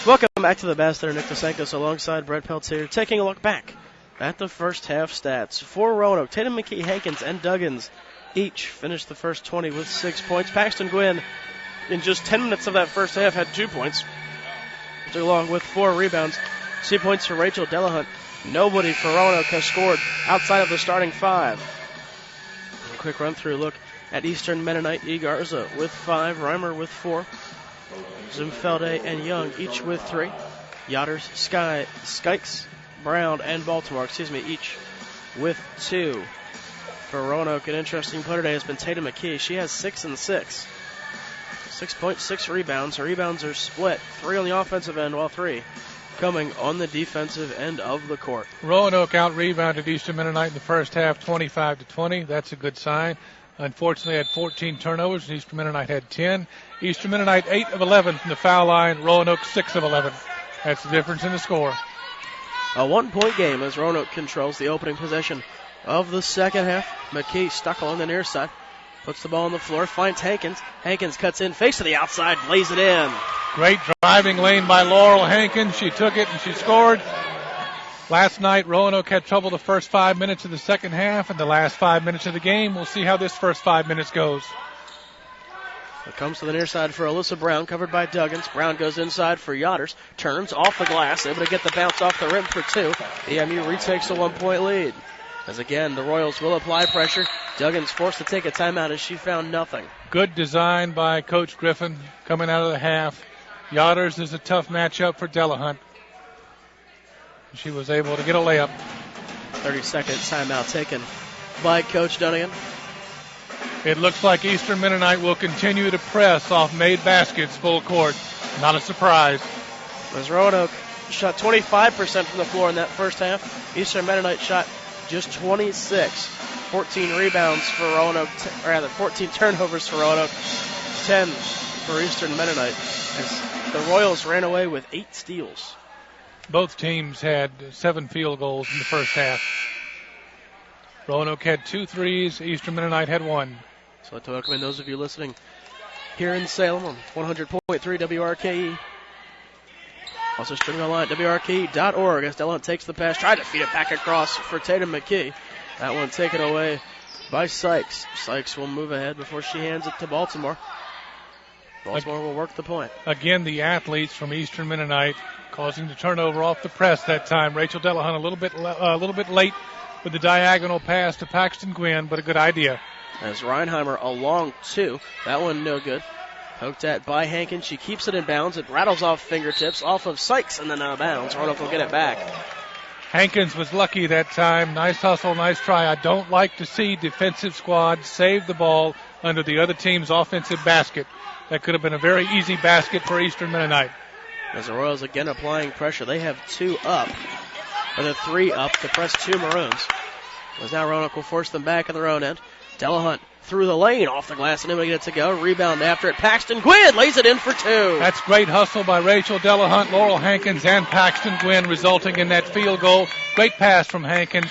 Welcome back to the Ambassador. Nick DeSancos alongside Brett Peltz here, taking a look back at the first half stats. For Roanoke, Tatum McKee, Hankins, and Duggins each finished the first 20 with 6 points. Paxton Gwynn, in just 10 minutes of that first half, had 2 points, along with 4 rebounds. 2 points for Rachel Delahunt. Nobody for Roanoke has scored outside of the starting five. A quick run-through look at Eastern Mennonite. Egarza with 5, Reimer with 4, Zumfelde and Young each with 3, Yotters, Skikes, Brown, and Baltimore, each with 2. For Roanoke, an interesting player today has been Tatum McKee. She has 6 and 6. 6.6 rebounds. Her rebounds are split, 3 on the offensive end, while 3 coming on the defensive end of the court. Roanoke out-rebounded Eastern Mennonite in the first half 25-20. That's a good sign. Unfortunately, had 14 turnovers. Eastern Mennonite had 10. Eastern Mennonite 8 of 11 from the foul line. Roanoke 6 of 11. That's the difference in the score. A 1-point game as Roanoke controls the opening possession of the second half. McKee stuck along the near side. Puts the ball on the floor, finds Hankins. Hankins cuts in, face to the outside, lays it in. Great driving lane by Laurel Hankins. She took it and she scored. Last night, Roanoke had trouble the first 5 minutes of the second half and the last 5 minutes of the game. We'll see how this first 5 minutes goes. It comes to the near side for Alyssa Brown, covered by Duggins. Brown goes inside for Yotters, turns off the glass, able to get the bounce off the rim for 2. EMU retakes a 1-point lead. As again, the Royals will apply pressure. Duggins forced to take a timeout as she found nothing. Good design by Coach Griffin coming out of the half. Yotters is a tough matchup for Delahunt. She was able to get a layup. 30-second timeout taken by Coach Dunnigan. It looks like Eastern Mennonite will continue to press off made baskets full court. Not a surprise. As Roanoke shot 25% from the floor in that first half, Eastern Mennonite shot just 26. 14 rebounds for Roanoke, 14 turnovers for Roanoke, 10 for Eastern Mennonite. As the Royals ran away with 8 steals. Both teams had 7 field goals in the first half. Roanoke had 2 threes. Eastern Mennonite had 1. So I'd like to welcome in those of you listening here in Salem on 100.3 WRKE. Also streaming online at WRKE.org as Delahunt takes the pass, tried to feed it back across for Tatum McKee. That one taken away by Sykes. Sykes will move ahead before she hands it to Baltimore. Baltimore will work the point. Again, the athletes from Eastern Mennonite causing the turnover off the press that time. Rachel Delahunt a little bit late with the diagonal pass to Paxton Gwynn, but a good idea. As Reinheimer along 2. That one no good. Poked at by Hankins. She keeps it in bounds. It rattles off fingertips off of Sykes and then out of bounds. Roanoke will get it back. Hankins was lucky that time. Nice hustle, nice try. I don't like to see defensive squads save the ball under the other team's offensive basket. That could have been a very easy basket for Eastern Mennonite. As the Royals again applying pressure, they have 2 up, or the 3 up to press 2 Maroons. As now Roanoke will force them back in their own end. Delahunt through the lane, off the glass, and able to get it to go. Rebound after it. Paxton Gwynn lays it in for 2. That's great hustle by Rachel Delahunt, Laurel Hankins, and Paxton Gwynn, resulting in that field goal. Great pass from Hankins.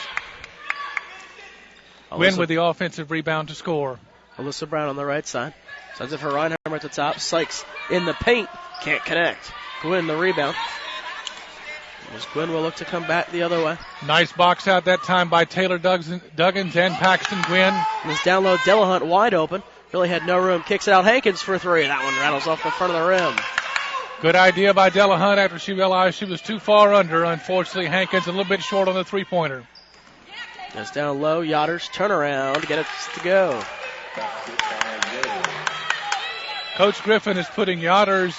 Gwynn with the offensive rebound to score. Alyssa Brown on the right side. Sends it for Reinheimer at the top. Sykes in the paint. Can't connect. Gwynn the rebound. As Gwynn will look to come back the other way. Nice box out that time by Taylor Duggins and Paxton Gwynn. And this down low, Delahunt wide open. Really had no room. Kicks it out. Hankins for 3. That one rattles off the front of the rim. Good idea by Delahunt after she realized she was too far under. Unfortunately, Hankins a little bit short on the three-pointer. It's down low. Yotters turn around to get it to go. Coach Griffin is putting Yotters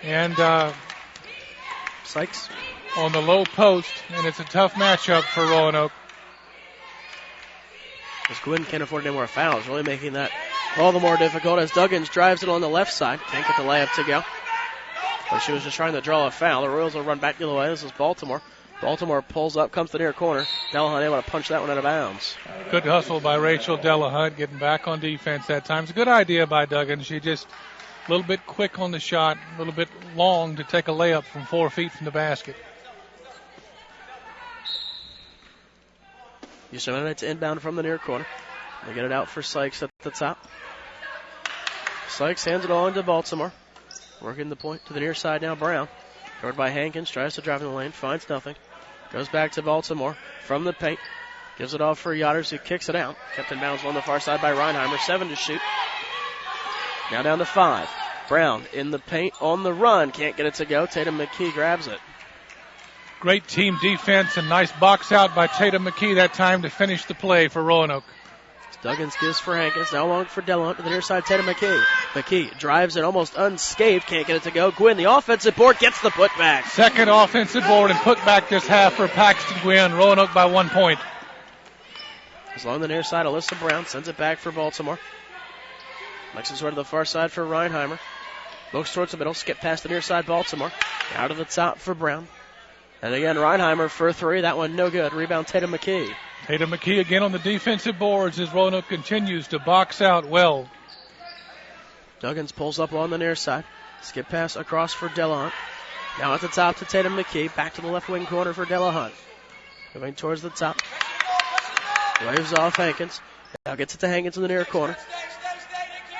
and Sykes on the low post, and it's a tough matchup for Roanoke. As Gwynn can't afford any more fouls, really making that all the more difficult as Duggins drives it on the left side. Can't get the layup to go. But she was just trying to draw a foul. The Royals will run back the other way. This is Baltimore. Baltimore pulls up, comes to the near corner. Delahunt able to punch that one out of bounds. Good hustle by Rachel Delahunt, getting back on defense that time. It's a good idea by Duggins. She just a little bit quick on the shot, a little bit long to take a layup from 4 feet from the basket. Eastern Mennonite to inbound from the near corner. They get it out for Sykes at the top. Sykes hands it on to Baltimore. Working the point to the near side now, Brown. Covered by Hankins, tries to drive in the lane, finds nothing. Goes back to Baltimore from the paint. Gives it off for Yotters, who kicks it out. Kept in bounds on the far side by Reinheimer. 7 to shoot. Now down to 5. Brown in the paint on the run. Can't get it to go. Tatum McKee grabs it. Great team defense and nice box out by Tatum McKee that time to finish the play for Roanoke. Duggins gives for Hankins. Now long for Delahunt to the near side. Tatum McKee. McKee drives it almost unscathed. Can't get it to go. Gwynn, the offensive board, gets the putback. Second offensive board and putback this half for Paxton Gwynn. Roanoke by 1 point. It's along the near side. Alyssa Brown sends it back for Baltimore. Makes it sort of the far side for Reinheimer. Looks towards the middle. Skip past the near side. Baltimore. Out of the top for Brown. And again, Reinheimer for three. That one no good. Rebound Tatum McKee. Tatum McKee again on the defensive boards as Roanoke continues to box out well. Duggins pulls up on the near side. Skip pass across for Delahunt. Now at the top to Tatum McKee. Back to the left wing corner for Delahunt. Moving towards the top. Waves off Hankins. Now gets it to Hankins in the near corner.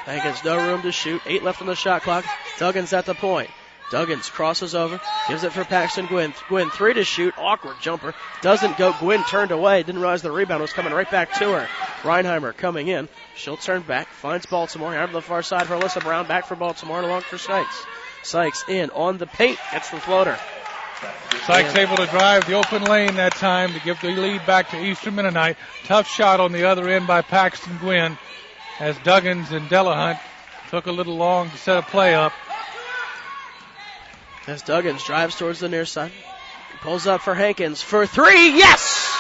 Hankins no room to shoot. 8 left on the shot clock. Duggins at the point. Duggins crosses over, gives it for Paxton Gwynn. Gwynn 3 to shoot, awkward jumper. Doesn't go, Gwynn turned away, didn't realize the rebound was coming right back to her. Reinheimer coming in, she'll turn back, finds Baltimore, out to the far side for Alyssa Brown, back for Baltimore, and along for Sykes. Sykes in on the paint, gets the floater. Sykes able to drive the open lane that time to give the lead back to Eastern Mennonite. Tough shot on the other end by Paxton Gwynn as Duggins and Delahunt took a little long to set a play up. As Duggins drives towards the near side. Pulls up for Hankins for three. Yes!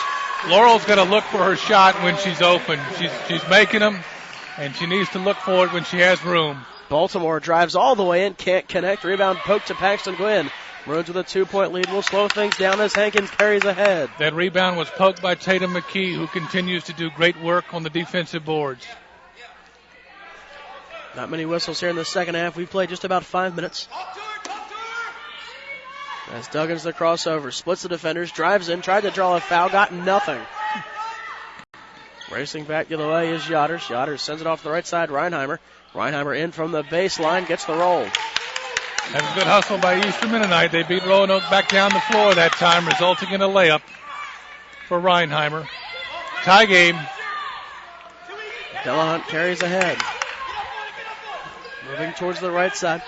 Laurel's going to look for her shot when she's open. She's making them, and she needs to look for it when she has room. Baltimore drives all the way in, can't connect. Rebound poked to Paxton Gwynn. Maroons with a 2-point lead will slow things down as Hankins carries ahead. That rebound was poked by Tatum McKee, who continues to do great work on the defensive boards. Not many whistles here in the second half. We've played just about 5 minutes. As Duggins the crossover, splits the defenders, drives in, tried to draw a foul, got nothing. Racing back the other way is Yotters. Yotters sends it off the right side, Reinheimer. Reinheimer in from the baseline, gets the roll. That's a good hustle by Eastern Mennonite. They beat Roanoke back down the floor that time, resulting in a layup for Reinheimer. Tie game. Delahunt carries ahead. Moving towards the right side.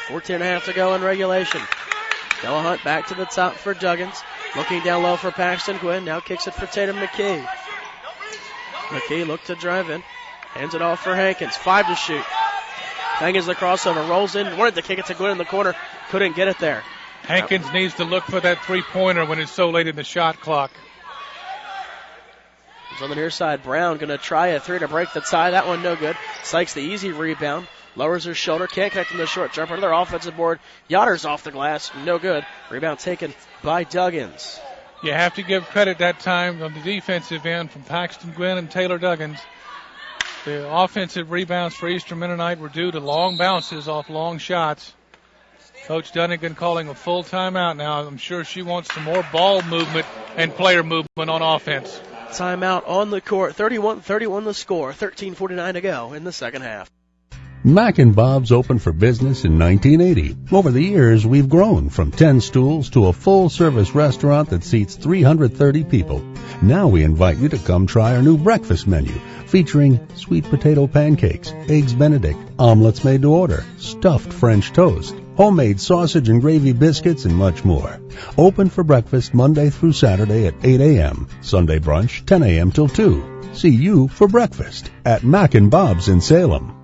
14.5 to go in regulation. Delahunt back to the top for Duggins. Looking down low for Paxton Gwynn. Now kicks it for Tatum McKee. McKee looked to drive in. Hands it off for Hankins. 5 to shoot. Hankins the crossover. Rolls in. Wanted to kick it to Gwynn in the corner. Couldn't get it there. Hankins needs to look for that three-pointer when it's so late in the shot clock. He's on the near side. Brown going to try a 3 to break the tie. That one no good. Sykes the easy rebound. Lowers her shoulder. Can't connect in the short jumper. Another offensive board. Yotters off the glass. No good. Rebound taken by Duggins. You have to give credit that time on the defensive end from Paxton Gwynn and Taylor Duggins. The offensive rebounds for Eastern Mennonite were due to long bounces off long shots. Coach Dunnigan calling a full timeout now. I'm sure she wants some more ball movement and player movement on offense. Timeout on the court. 31-31 the score. 13:49 to go in the second half. Mac and Bob's opened for business in 1980. Over the years, we've grown from 10 stools to a full-service restaurant that seats 330 people. Now we invite you to come try our new breakfast menu, featuring sweet potato pancakes, eggs Benedict, omelets made to order, stuffed French toast, homemade sausage and gravy biscuits, and much more. Open for breakfast Monday through Saturday at 8 a.m., Sunday brunch 10 a.m. till 2. See you for breakfast at Mac and Bob's in Salem.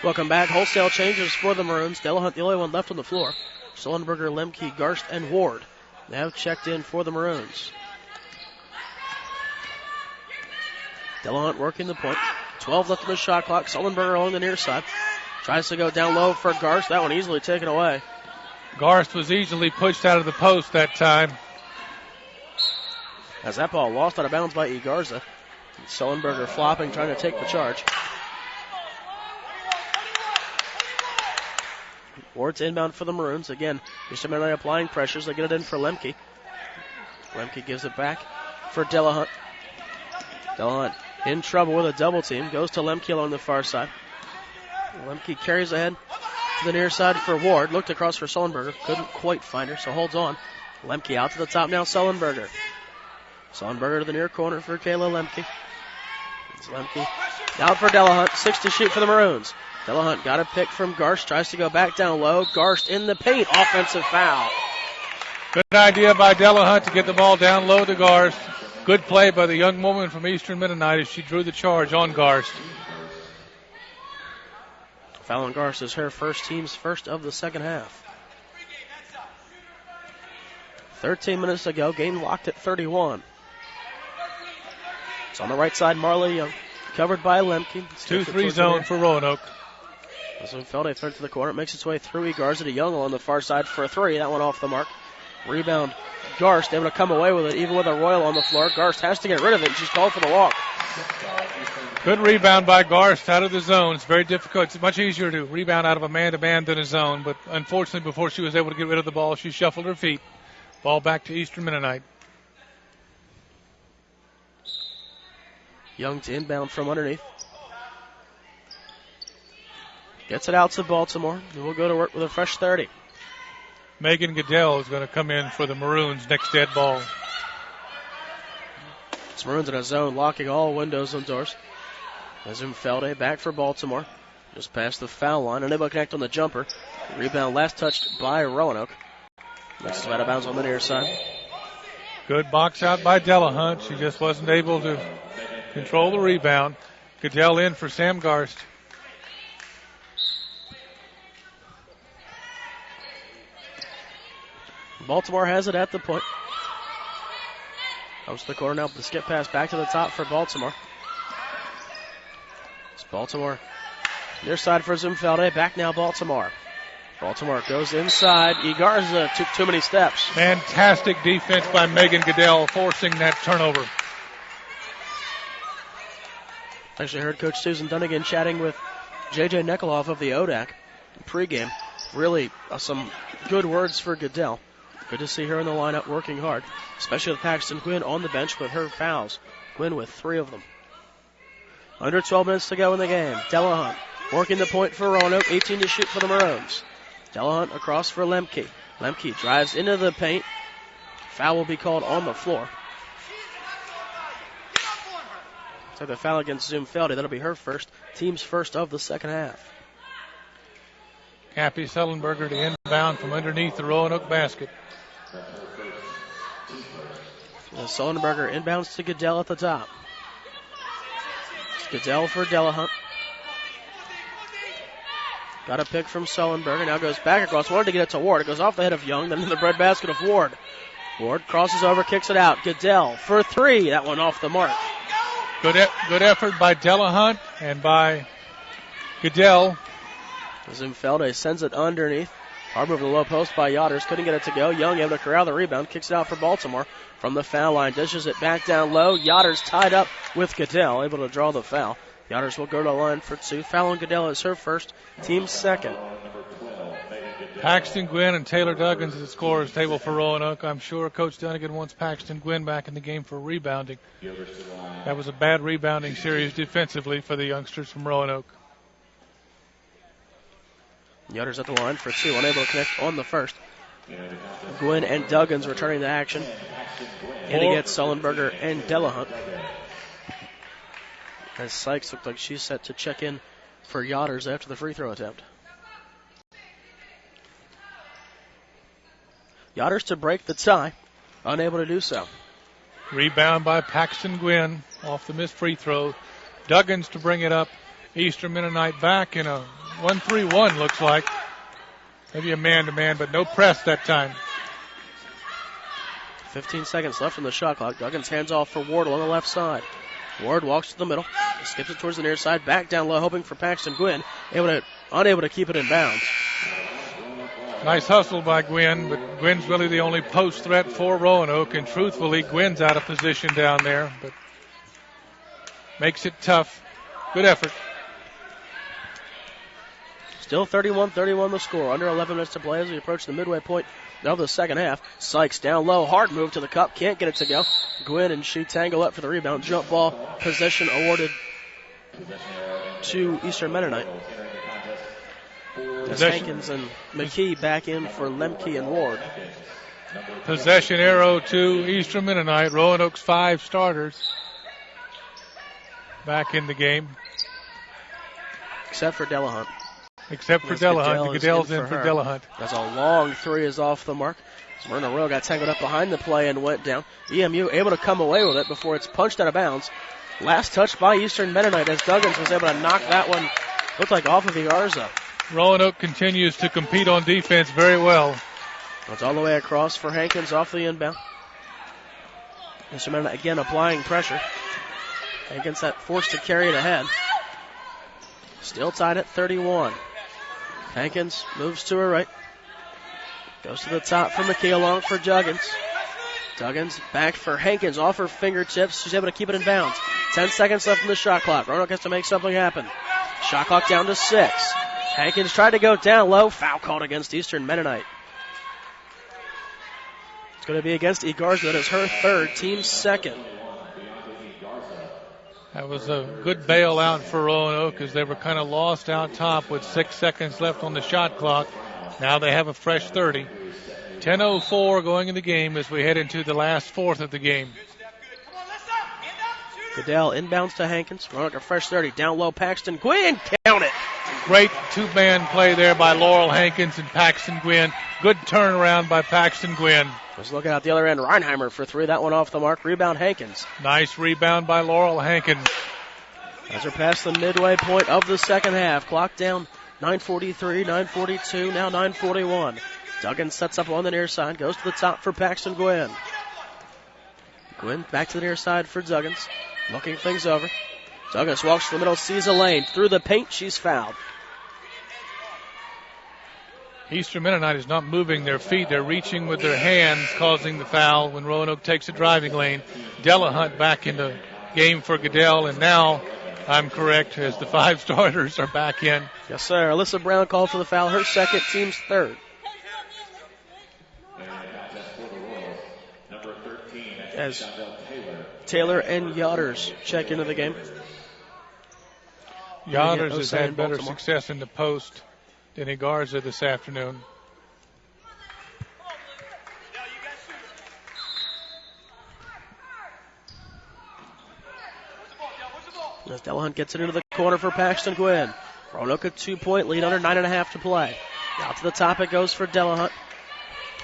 Welcome back. Wholesale changes for the Maroons. Delahunt, the only one left on the floor. Sullenberger, Lemke, Garst, and Ward now checked in for the Maroons. Delahunt working the point. 12 left on the shot clock. Sullenberger along the near side. Tries to go down low for Garst. That one easily taken away. Garst was easily pushed out of the post that time. As that ball lost out of bounds by E. Garza. Sullenberger flopping, trying to take the charge. Ward's inbound for the Maroons. Again, Eastern Mennonite applying pressures. They get it in for Lemke. Lemke gives it back for Delahunt. Delahunt in trouble with a double team. Goes to Lemke along the far side. Lemke carries ahead to the near side for Ward. Looked across for Sullenberger. Couldn't quite find her, so holds on. Lemke out to the top now. Sullenberger. Sullenberger to the near corner for Kayla Lemke. It's Lemke out for Delahunt. 6 to shoot for the Maroons. Delahunt got a pick from Garst. Tries to go back down low. Garst in the paint. Offensive foul. Good idea by Delahunt to get the ball down low to Garst. Good play by the young woman from Eastern Mennonite as she drew the charge on Garst. Foul on Garst is her first, team's first of the second half. 13 minutes to go. Game locked at 31. It's on the right side, Marley Young. Covered by Lemke. 2-3 zone for Roanoke. Felday third to the corner. It makes its way through Garza to Young on the far side for a three. That one off the mark. Rebound. Garst able to come away with it, even with a Royal on the floor. Garst has to get rid of it, and she's called for the walk. Good rebound by Garst out of the zone. It's very difficult. It's much easier to rebound out of a man-to-man than a zone, but unfortunately before she was able to get rid of the ball, she shuffled her feet. Ball back to Eastern Mennonite. Young to inbound from underneath. Gets it out to Baltimore, and we'll go to work with a fresh 30. Megan Goodell is going to come in for the Maroons next dead ball. It's Maroons in a zone, locking all windows and doors. Felday back for Baltimore. Just past the foul line, unable to connect on the jumper. Rebound last touched by Roanoke. Next is out of bounds on the near side. Good box out by Delahunt. She just wasn't able to control the rebound. Goodell in for Sam Garst. Baltimore has it at the point. Comes to the corner now. The skip pass back to the top for Baltimore. It's Baltimore near side for Zumfelde. Back now Baltimore. Baltimore goes inside. Egarza took too many steps. Fantastic defense by Megan Goodell, forcing that turnover. Actually heard Coach Susan Dunnigan chatting with J.J. Nekoloff of the ODAC pregame. Really some good words for Goodell. Good to see her in the lineup working hard, especially with Paxton Gwynn on the bench with her fouls. Gwynn with 3 of them. Under 12 minutes to go in the game. Delahunt working the point for Roanoke, 18 to shoot for the Maroons. Delahunt across for Lemke. Lemke drives into the paint. Foul will be called on the floor. So the foul against Zumfelde. That'll be her first, team's first of the second half. Cappy Sullenberger to inbound from underneath the Roanoke basket. Sullenberger inbounds to Goodell at the top. It's Goodell for Delahunt. Got a pick from Sullenberger. Now goes back across. Wanted to get it to Ward. It goes off the head of Young. Then in the breadbasket of Ward. Ward crosses over, kicks it out. Goodell for 3. That one off the mark. Good effort by Delahunt and by Goodell. Zumfelde sends it underneath. Hard move to the low post by Yotters. Couldn't get it to go. Young able to corral the rebound. Kicks it out for Baltimore from the foul line. Dishes it back down low. Yotters tied up with Goodell. Able to draw the foul. Yotters will go to the line for 2. Foul on Goodell is her first. Team's second. Paxton Gwynn and Taylor Duggins at the scorer's table for Roanoke. I'm sure Coach Dunnigan wants Paxton Gwynn back in the game for rebounding. That was a bad rebounding series defensively for the youngsters from Roanoke. Yotters at the line for 2, unable to connect on the first. Gwynn and Duggins returning to action. And against Sullenberger and Delahunt. As Sykes looked like she's set to check in for Yotters after the free throw attempt. Yotters to break the tie, unable to do so. Rebound by Paxton Gwynn off the missed free throw. Duggins to bring it up. Eastern Mennonite back in a 1-3-1 looks like. Maybe a man-to-man, but no press that time. 15 seconds left on the shot clock. Duggins hands off for Ward on the left side. Ward walks to the middle, skips it towards the near side, back down low, hoping for Paxton Gwynn. Unable to keep it in bounds. Nice hustle by Gwynn, but Gwynn's really the only post threat for Roanoke, and truthfully, Gwynn's out of position down there, but makes it tough. Good effort. Still 31-31 the score. Under 11 minutes to play as we approach the midway point of the second half. Sykes down low, hard move to the cup, can't get it to go. Gwynn and she tangle up for the rebound. Jump ball possession awarded to Eastern Mennonite. As Hankins and McKee back in for Lemke and Ward. Possession arrow to Eastern Mennonite. Roanoke's 5 starters back in the game. Except for Delahunt. Except for Delahunt. Goodell's in for Delahunt. That's a long three is off the mark. Smyrna Royal got tangled up behind the play and went down. EMU able to come away with it before it's punched out of bounds. Last touch by Eastern Mennonite as Duggins was able to knock that one, looked like off of Garza. Roanoke continues to compete on defense very well. It's all the way across for Hankins off the inbound. Eastern Mennonite again applying pressure. Hankins that forced to carry it ahead. Still tied at 31. Hankins moves to her right. Goes to the top for McKee along for Duggins. Duggins back for Hankins off her fingertips. She's able to keep it in bounds. 10 seconds left in the shot clock. Roanoke has to make something happen. Shot clock down to 6. Hankins tried to go down low. Foul called against Eastern Mennonite. It's going to be against Egarza. That is her third, team second. That was a good bailout for Roanoke as they were kind of lost out top with 6 seconds left on the shot clock. Now they have a fresh 30. 10:04 going in the game as we head into the last fourth of the game. Goodell inbounds to Hankins. Roanoke a fresh 30. Down low, Paxton Gwynn. Count it. Great two-man play there by Laurel Hankins and Paxton Gwynn. Good turnaround by Paxton Gwynn. Just looking out the other end, Reinheimer for 3. That one off the mark. Rebound, Hankins. Nice rebound by Laurel Hankins. As we're past the midway point of the second half. Clock down, 9:43, 9:42, now 9:41. Duggan sets up on the near side, goes to the top for Paxton Gwynn. Gwynn back to the near side for Duggins, looking things over. Duggins walks to the middle, sees a lane. Through the paint, she's fouled. Eastern Mennonite is not moving their feet. They're reaching with their hands, causing the foul when Roanoke takes a driving lane. Delahunt back in the game for Goodell, and now I'm correct as the 5 starters are back in. Yes, sir. Alyssa Brown called for the foul, her second, team's third. As Taylor and Yodders check into the game. Yodders has had better success in the post than Egarza this afternoon. As Delahunt gets it into the corner for Paxton Gwynn. Roanoke a 2-point lead, under 9.5 to play. Out to the top it goes for Delahunt.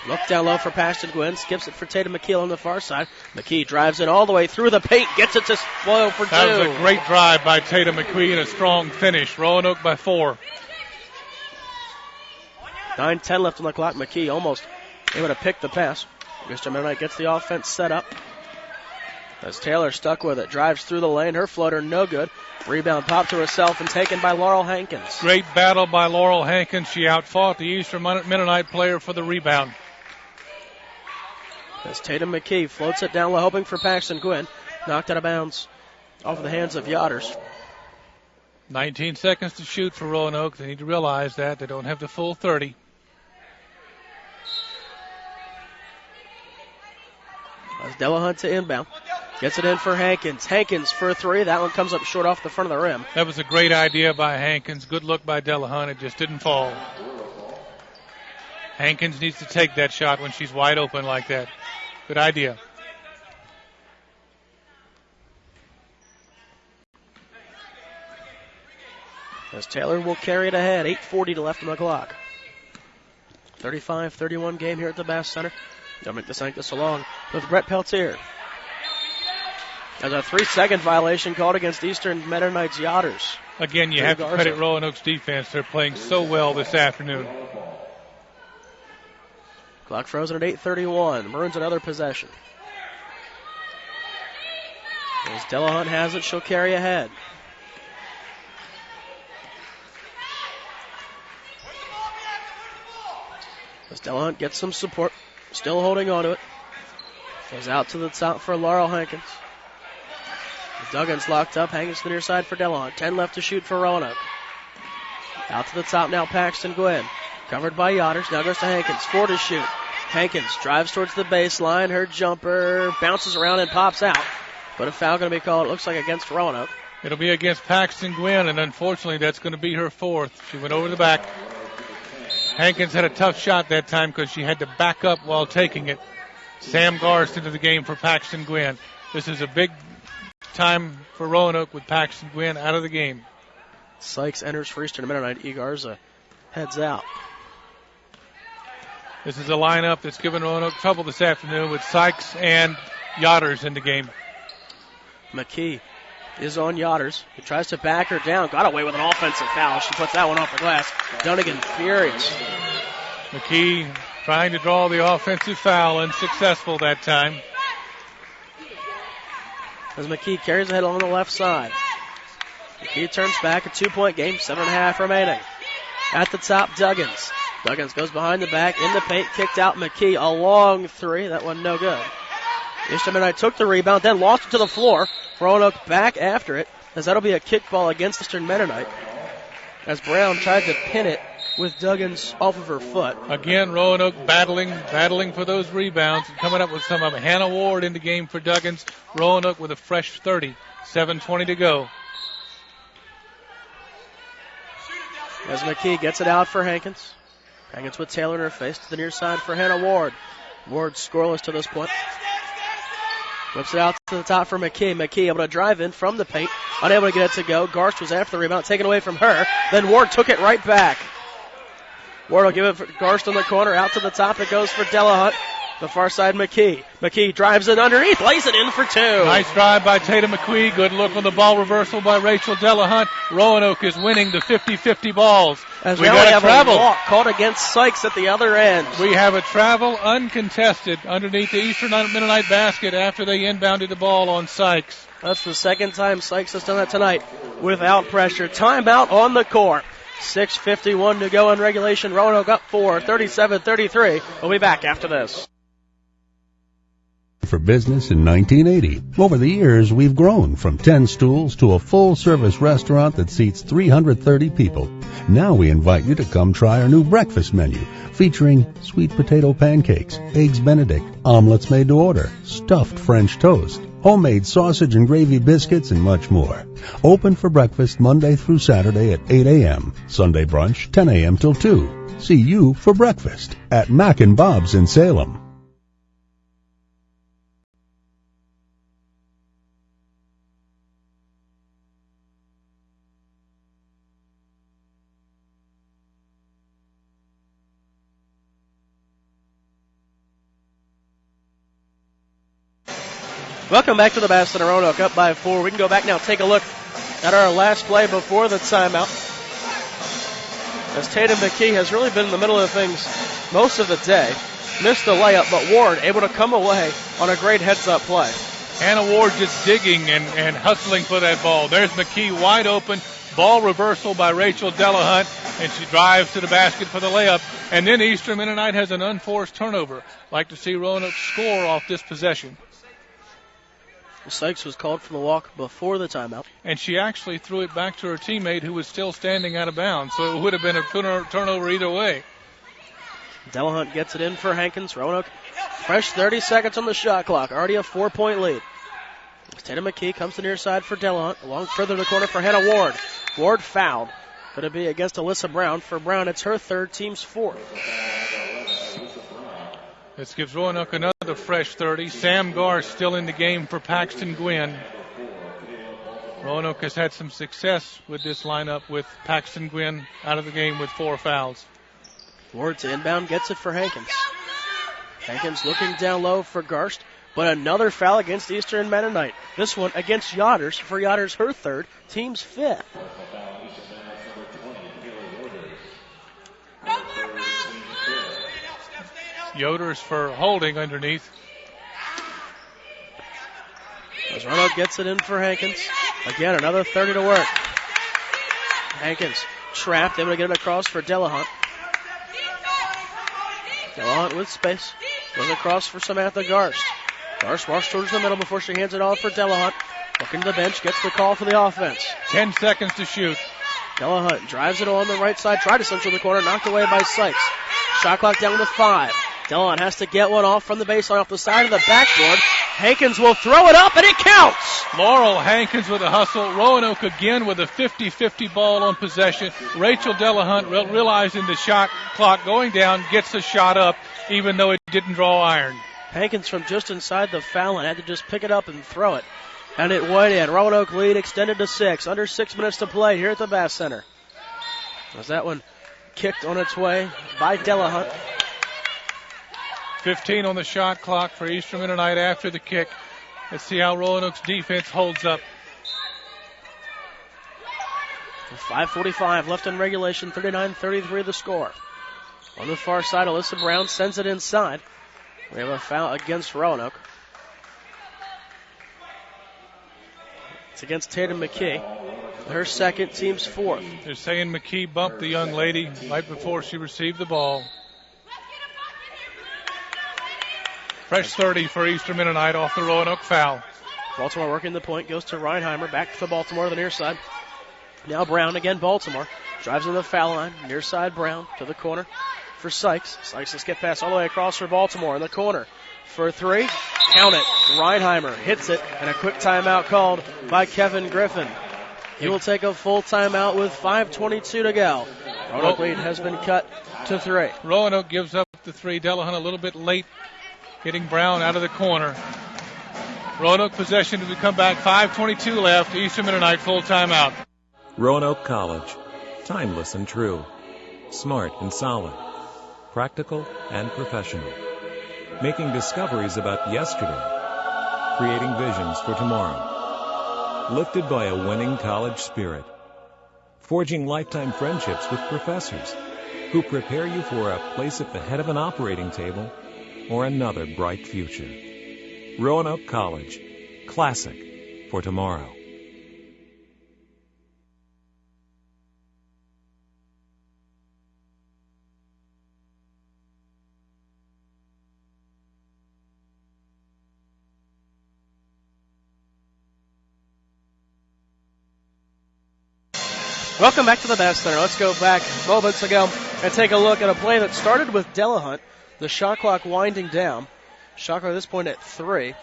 Look down low for Paxton Gwynn. Skips it for Tatum McKee on the far side. McKee drives in all the way through the paint. Gets it to Spoil for 2. That was a great drive by Tatum McKee and a strong finish. Roanoke by 4. 9:10 left on the clock. McKee almost able to pick the pass. Mr. Mennonite gets the offense set up. As Taylor stuck with it. Drives through the lane. Her floater no good. Rebound popped to herself and taken by Laurel Hankins. Great battle by Laurel Hankins. She outfought the Eastern Mennonite player for the rebound. As Tatum McKee floats it down low, hoping for Paxton Gwynn. Knocked out of bounds off the hands of Yodders. 19 seconds to shoot for Roanoke. They need to realize that. They don't have the full 30. As Delahunt to inbound. Gets it in for Hankins. Hankins for 3. That one comes up short off the front of the rim. That was a great idea by Hankins. Good look by Delahunt. It just didn't fall. Hankins needs to take that shot when she's wide open like that. Good idea. As Taylor will carry it ahead. 8:40 to left on the clock. 35-31 game here at the Bass Center. Dominic DeSanctis along with Brett Peltier. There's a 3-second violation called against Eastern Mennonite's Yodders. Again, you have to credit Roanoke's defense. They're playing so well this afternoon. Clock frozen at 8:31. Maroons another possession. As Delahunt has it, she'll carry ahead. As Delahunt gets some support, still holding on to it. Goes out to the top for Laurel Hankins. Duggan's locked up. Hankins to the near side for Delahunt. 10 left to shoot for Roanoke. Out to the top now, Paxton Gwynn. Covered by Yotters. Now goes to Hankins. 4 to shoot. Hankins drives towards the baseline. Her jumper bounces around and pops out. But a foul going to be called, it looks like, against Roanoke. It'll be against Paxton Gwynn, and unfortunately that's going to be her 4th. She went over the back. Hankins had a tough shot that time because she had to back up while taking it. Sam Garst into the game for Paxton Gwynn. This is a big time for Roanoke with Paxton Gwynn out of the game. Sykes enters for Eastern Mennonite. E. Garza heads out. This is a lineup that's given Roanoke trouble this afternoon with Sykes and Yotters in the game. McKee is on Yotters. He tries to back her down. Got away with an offensive foul. She puts that one off the glass. Dunnigan furious. McKee trying to draw the offensive foul, unsuccessful that time. As McKee carries ahead on the left side. McKee turns back, a 2-point game, 7.5 remaining. At the top, Duggins. Duggins goes behind the back, in the paint, kicked out McKee. A long 3, that one no good. Eastern Mennonite took the rebound, then lost it to the floor. Roanoke back after it, as that'll be a kickball against Eastern Mennonite. As Brown tried to pin it with Duggins off of her foot. Again, Roanoke battling for those rebounds, and coming up with some of them. Hannah Ward in the game for Duggins. Roanoke with a fresh 30. 7:20 to go. As McKee gets it out for Hankins. Hankins with Taylor in her face to the near side for Hannah Ward. Ward scoreless to this point. Whips it out to the top for McKee. McKee able to drive in from the paint. Unable to get it to go. Garst was after the rebound, taken away from her. Then Ward took it right back. Ward will give it for Garst on the corner. Out to the top it goes for Delahunt. The far side, McKee. McKee drives it underneath, lays it in for 2. Nice drive by Tatum McQuee. Good look on the ball reversal by Rachel Delahunt. Roanoke is winning the 50-50 balls. As we got a travel. A walk called against Sykes at the other end. We have a travel uncontested underneath the Eastern Mennonite basket after they inbounded the ball on Sykes. That's the second time Sykes has done that tonight without pressure. Timeout on the court. 6:51 to go in regulation. Roanoke up 4, 37-33. We'll be back after this. For business in 1980. Over the years, we've grown from 10 stools to a full-service restaurant that seats 330 people. Now we invite you to come try our new breakfast menu, featuring sweet potato pancakes, eggs Benedict, omelets made to order, stuffed French toast, homemade sausage and gravy biscuits, and much more. Open for breakfast Monday through Saturday at 8 a.m., Sunday brunch 10 a.m. till 2. See you for breakfast at Mac and Bob's in Salem. Welcome back to the Bastion of Roanoke, up by 4. We can go back now, take a look at our last play before the timeout. As Tatum McKee has really been in the middle of things most of the day. Missed the layup, but Ward able to come away on a great heads-up play. Hannah Ward just digging and hustling for that ball. There's McKee wide open. Ball reversal by Rachel Delahunt, and she drives to the basket for the layup. And then Eastern Mennonite has an unforced turnover. Like to see Roanoke score off this possession. Sykes was called for the walk before the timeout. And she actually threw it back to her teammate who was still standing out of bounds. So it would have been a turnover either way. Delahunt gets it in for Hankins. Roanoke, fresh 30 seconds on the shot clock. Already a 4-point lead. Tatum McKee comes to the near side for Delahunt. Along further to the corner for Hannah Ward. Ward fouled. Going to be against Alyssa Brown. For Brown, it's her 3rd, team's 4th. This gives Roanoke another fresh 30. Sam Garst still in the game for Paxton Gwynn. Roanoke has had some success with this lineup with Paxton Gwynn out of the game with 4 fouls. Ward to inbound, gets it for Hankins. Hankins looking down low for Garst, but another foul against Eastern Mennonite. This one against Yotters. For Yotters, her 3rd, team's 5th. Yoder's for holding underneath. As Roanoke gets it in for Hankins. Again, another 30 to work. Hankins trapped, able to get it across for Delahunt. Delahunt with space. Goes across for Samantha Garst. Garst walks towards the middle before she hands it off for Delahunt. Looking to the bench, gets the call for the offense. 10 seconds to shoot. Delahunt drives it on the right side, tried to center the corner, knocked away by Sykes. Shot clock down to 5. Delahunt has to get one off from the baseline off the side of the backboard. Hankins will throw it up, and it counts! Laurel Hankins with a hustle. Roanoke again with a 50-50 ball on possession. Rachel Delahunt, realizing the shot clock going down, gets the shot up, even though it didn't draw iron. Hankins from just inside the foul line had to just pick it up and throw it. And it went in. Roanoke lead extended to 6. Under 6 minutes to play here at the Bass Center. As that one kicked on its way by Delahunt. 15 on the shot clock for Eastern Mennonite after the kick. Let's see how Roanoke's defense holds up. 5:45 left in regulation, 39-33 the score. On the far side, Alyssa Brown sends it inside. We have a foul against Roanoke. It's against Tatum McKee. Her second, team's fourth. They're saying McKee bumped the young lady right before she received the ball. Fresh 30 for Eastern Mennonite off the Roanoke foul. Baltimore working the point, goes to Reinheimer, back to Baltimore, the near side. Now Brown again, Baltimore. Drives in the foul line, near side Brown to the corner for Sykes. Sykes will skip pass all the way across for Baltimore in the corner for 3. Count it. Reinheimer hits it, and a quick timeout called by Kevin Griffin. He will take a full timeout with 5:22 to go. Roanoke lead has been cut to 3. Roanoke gives up the 3. Delahunt a little bit late, hitting Brown out of the corner. Roanoke possession to come back. 5:22 left. Eastern Mennonite full timeout. Roanoke College. Timeless and true. Smart and solid. Practical and professional. Making discoveries about yesterday. Creating visions for tomorrow. Lifted by a winning college spirit. Forging lifetime friendships with professors who prepare you for a place at the head of an operating table or another bright future. Roanoke College. Classic for tomorrow. Welcome back to the Bass Center. Let's go back moments ago and take a look at a play that started with Delahunt. The shot clock winding down. Shot clock at this point at 3.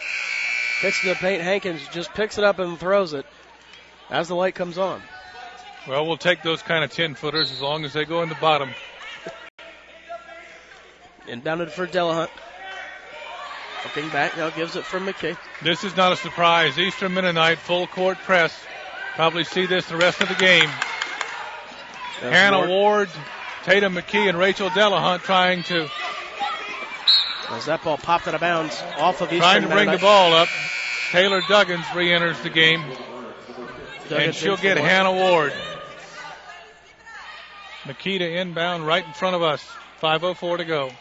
Hits in the paint. Hankins just picks it up and throws it as the light comes on. Well, we'll take those kind of 10-footers as long as they go in the bottom. Inbounded for Delahunt. Looking back, now gives it for McKee. This is not a surprise. Eastern Mennonite full court press. Probably see this the rest of the game. Hannah Ward, Tatum McKee, and Rachel Delahunt trying to. As that ball popped out of bounds off of Eastern Trying to bring Mennonite. the ball up. Taylor Duggins re-enters the game. And she'll get Hannah Ward. McKee to inbound right in front of us. 5:04 to go.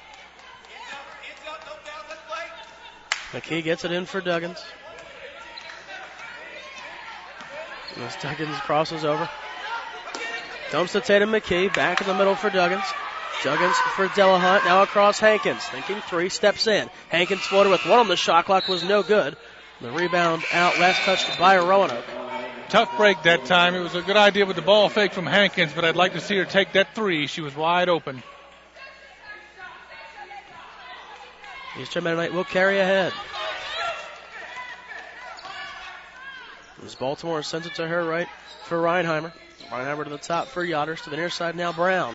McKee gets it in for Duggins. As Duggins crosses over. Dumps to Tatum McKee. Back in the middle for Duggins. Duggins for Delahunt. Now across Hankins. Thinking 3. Steps in. Hankins floated with 1 on the shot clock. Was no good. The rebound out. Last touched by Roanoke. Tough break that time. It was a good idea with the ball fake from Hankins, but I'd like to see her take that 3. She was wide open. Eastern Mennonite will carry ahead. As Baltimore sends it to her right for Reinheimer. Reinheimer to the top for Yotters. To the near side now, Brown.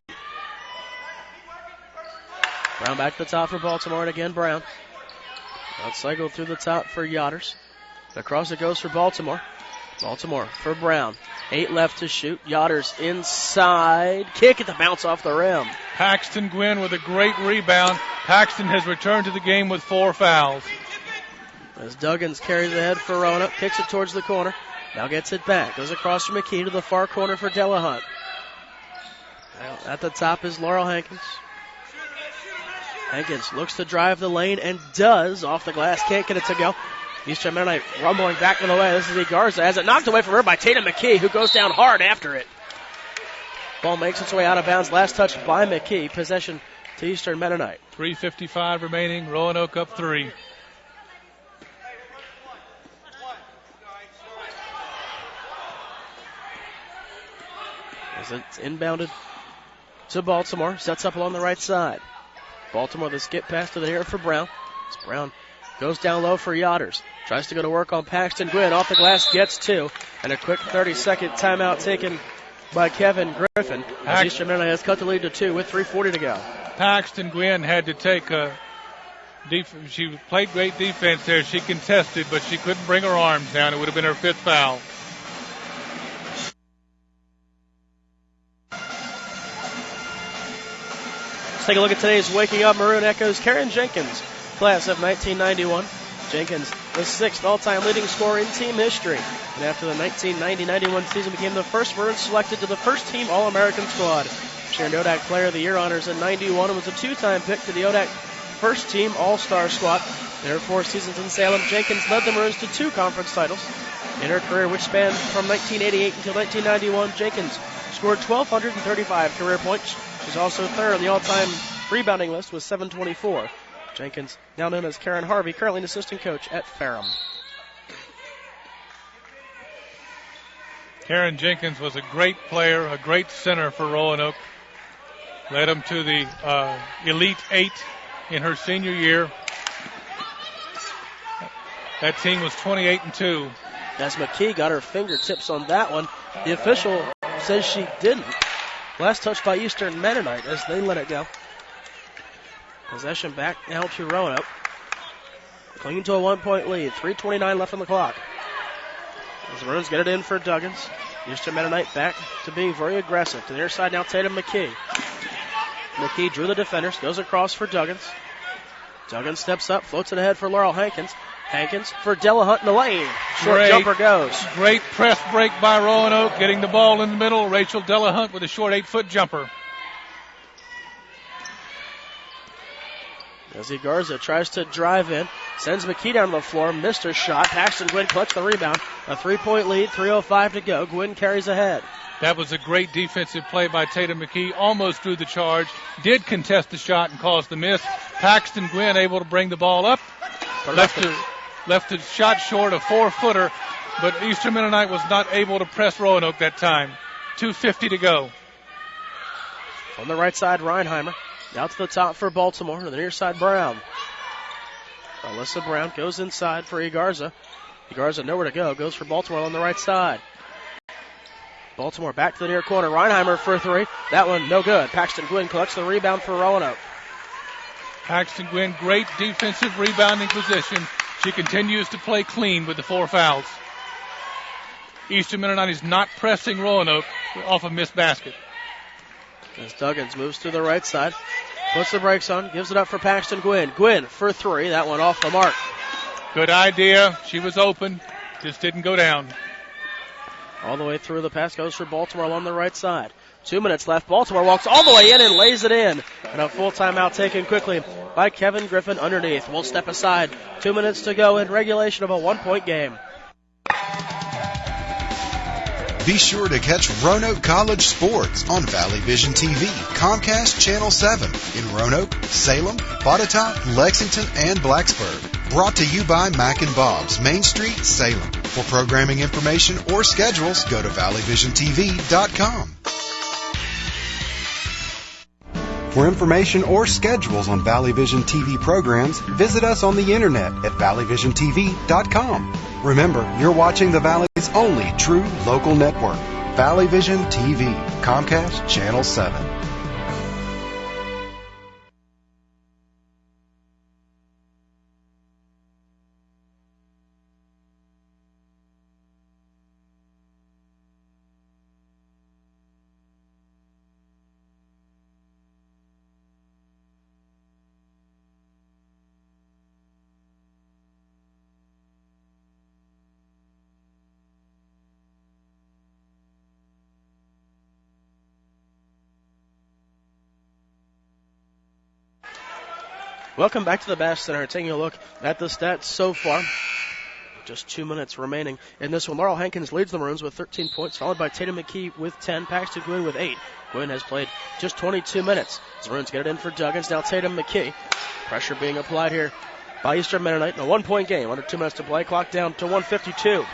Brown back to the top for Baltimore, and again Brown. Outcycle through the top for Yotters. Across it goes for Baltimore. Baltimore for Brown. 8 left to shoot. Yotters inside. Kick at the bounce off the rim. Paxton Gwynn with a great rebound. Paxton has returned to the game with 4 fouls. As Duggins carries ahead for Roanoke, kicks it towards the corner. Now gets it back. Goes across from McKee to the far corner for Delahunt. At the top is Laurel Hankins. Hankins looks to drive the lane and does. Off the glass, can't get it to go. Eastern Mennonite rumbling back in the way. This is Egarza. Has it knocked away from her by Tatum McKee, who goes down hard after it. Ball makes its way out of bounds. Last touch by McKee. Possession to Eastern Mennonite. 3:55 remaining. Roanoke up 3. As it's inbounded to Baltimore. Sets up along the right side. Baltimore, the skip pass to the air for Brown. As Brown goes down low for Yotters. Tries to go to work on Paxton Gwynn. Off the glass, gets 2. And a quick 30-second timeout taken by Kevin Griffin. As Eastern Mennonite has cut the lead to 2 with 3:40 to go. Paxton Gwynn had to take a she played great defense there. She contested, but she couldn't bring her arms down. It would have been her 5th foul. Let's take a look at today's Waking Up Maroon Echoes. Karen Jenkins, class of 1991. Jenkins, the 6th all-time leading scorer in team history. And after the 1990-91 season, became the first Maroon selected to the first-team All-American squad. She earned ODAC Player of the Year honors in 91 and was a 2-time pick to the ODAC first-team All-Star squad. In her 4 seasons in Salem, Jenkins led the Maroons to 2 conference titles. In her career, which spanned from 1988 until 1991, Jenkins scored 1,235 career points. She's also 3rd on the all-time rebounding list with 724. Jenkins, now known as Karen Harvey, currently an assistant coach at Ferrum. Karen Jenkins was a great player, a great center for Roanoke. Led them to the Elite 8 in her senior year. That team was 28-2. As McKee got her fingertips on that one, the official says she didn't. Last touch by Eastern Mennonite as they let it go. Possession back now to Roanoke. Clinging to a 1-point lead. 3:29 left on the clock. As the Maroons get it in for Duggins. Eastern Mennonite back to being very aggressive. To the near side now, Tatum McKee. McKee drew the defenders, goes across for Duggins. Duggins steps up, floats it ahead for Laurel Hankins. Hankins for Delahunt in the lane. Short jumper goes. Great press break by Roanoke, getting the ball in the middle. Rachel Delahunt with a short 8-foot jumper. Desi Garza tries to drive in, sends McKee down to the floor, missed her shot. Paxton Gwynn clutched the rebound. A 3-point lead, 3:05 to go. Gwynn carries ahead. That was a great defensive play by Tatum McKee. Almost drew the charge, did contest the shot and caused the miss. Paxton Gwynn able to bring the ball up. Left the shot short, a 4-footer, but Eastern Mennonite was not able to press Roanoke that time. 2:50 to go. On the right side, Reinheimer. Out to the top for Baltimore. To the near side, Brown. Alyssa Brown goes inside for Egarza. Egarza nowhere to go. Goes for Baltimore on the right side. Baltimore back to the near corner. Reinheimer for 3. That one no good. Paxton Gwynn collects the rebound for Roanoke. Paxton Gwynn, great defensive rebounding position. She continues to play clean with the 4 fouls. Eastern Mennonite is not pressing Roanoke off a missed basket. As Duggins moves to the right side, puts the brakes on, gives it up for Paxton Gwynn. Gwynn for 3. That one off the mark. Good idea. She was open, just didn't go down. All the way through, the pass goes for Baltimore along the right side. 2 minutes left. Baltimore walks all the way in and lays it in. And a full timeout taken quickly by Kevin Griffin underneath. We'll step aside. 2 minutes to go in regulation of a 1-point game. Be sure to catch Roanoke College sports on Valley Vision TV, Comcast Channel 7 in Roanoke, Salem, Botetourt, Lexington, and Blacksburg. Brought to you by Mac and Bob's, Main Street, Salem. For programming information or schedules, go to valleyvisiontv.com. For information or schedules on Valley Vision TV programs, visit us on the internet at valleyvisiontv.com. Remember, you're watching the Valley's only true local network, Valley Vision TV, Comcast Channel 7. Welcome back to the Bass Center. Taking a look at the stats so far. Just 2 minutes remaining in this one. Laurel Hankins leads the Maroons with 13 points, followed by Tatum McKee with 10. Paxton Gwynn with 8. Gwynn has played just 22 minutes. The Maroons get it in for Duggins. Now Tatum McKee. Pressure being applied here by Eastern Mennonite in a 1-point game. Under 2 minutes to play. Clock down to 1:52.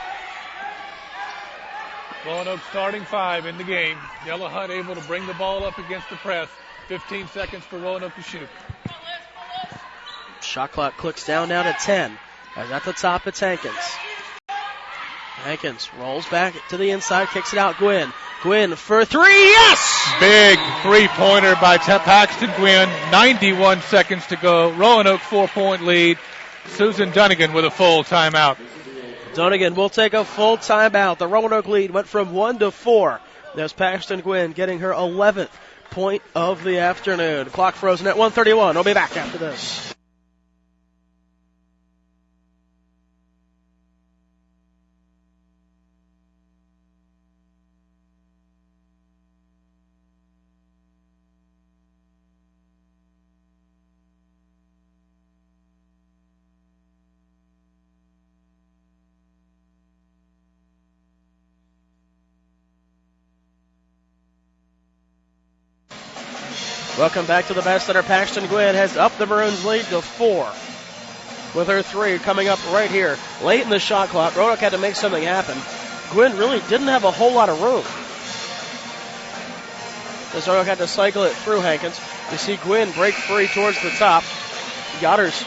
Roanoke starting 5 in the game. Della Hutt able to bring the ball up against the press. 15 seconds for Roanoke to shoot. Shot clock clicks down now to 10. As at the top, it's Hankins. Hankins rolls back to the inside, kicks it out. Gwynn. Gwynn for 3. Yes! Big three-pointer by Paxton Gwynn. 91 seconds to go. Roanoke 4-point lead. Susan Dunnigan with a full timeout. Dunnigan will take a full timeout. The Roanoke lead went from 1 to 4. There's Paxton Gwynn getting her 11th point of the afternoon. Clock frozen at 1:31. We'll be back after this. Welcome back to the Best Center. Paxton Gwynn has upped the Maroons' lead to 4 with her 3 coming up right here. Late in the shot clock, Roanoke had to make something happen. Gwynn really didn't have a whole lot of room. As Roanoke had to cycle it through Hankins. You see Gwynn break free towards the top. Yotters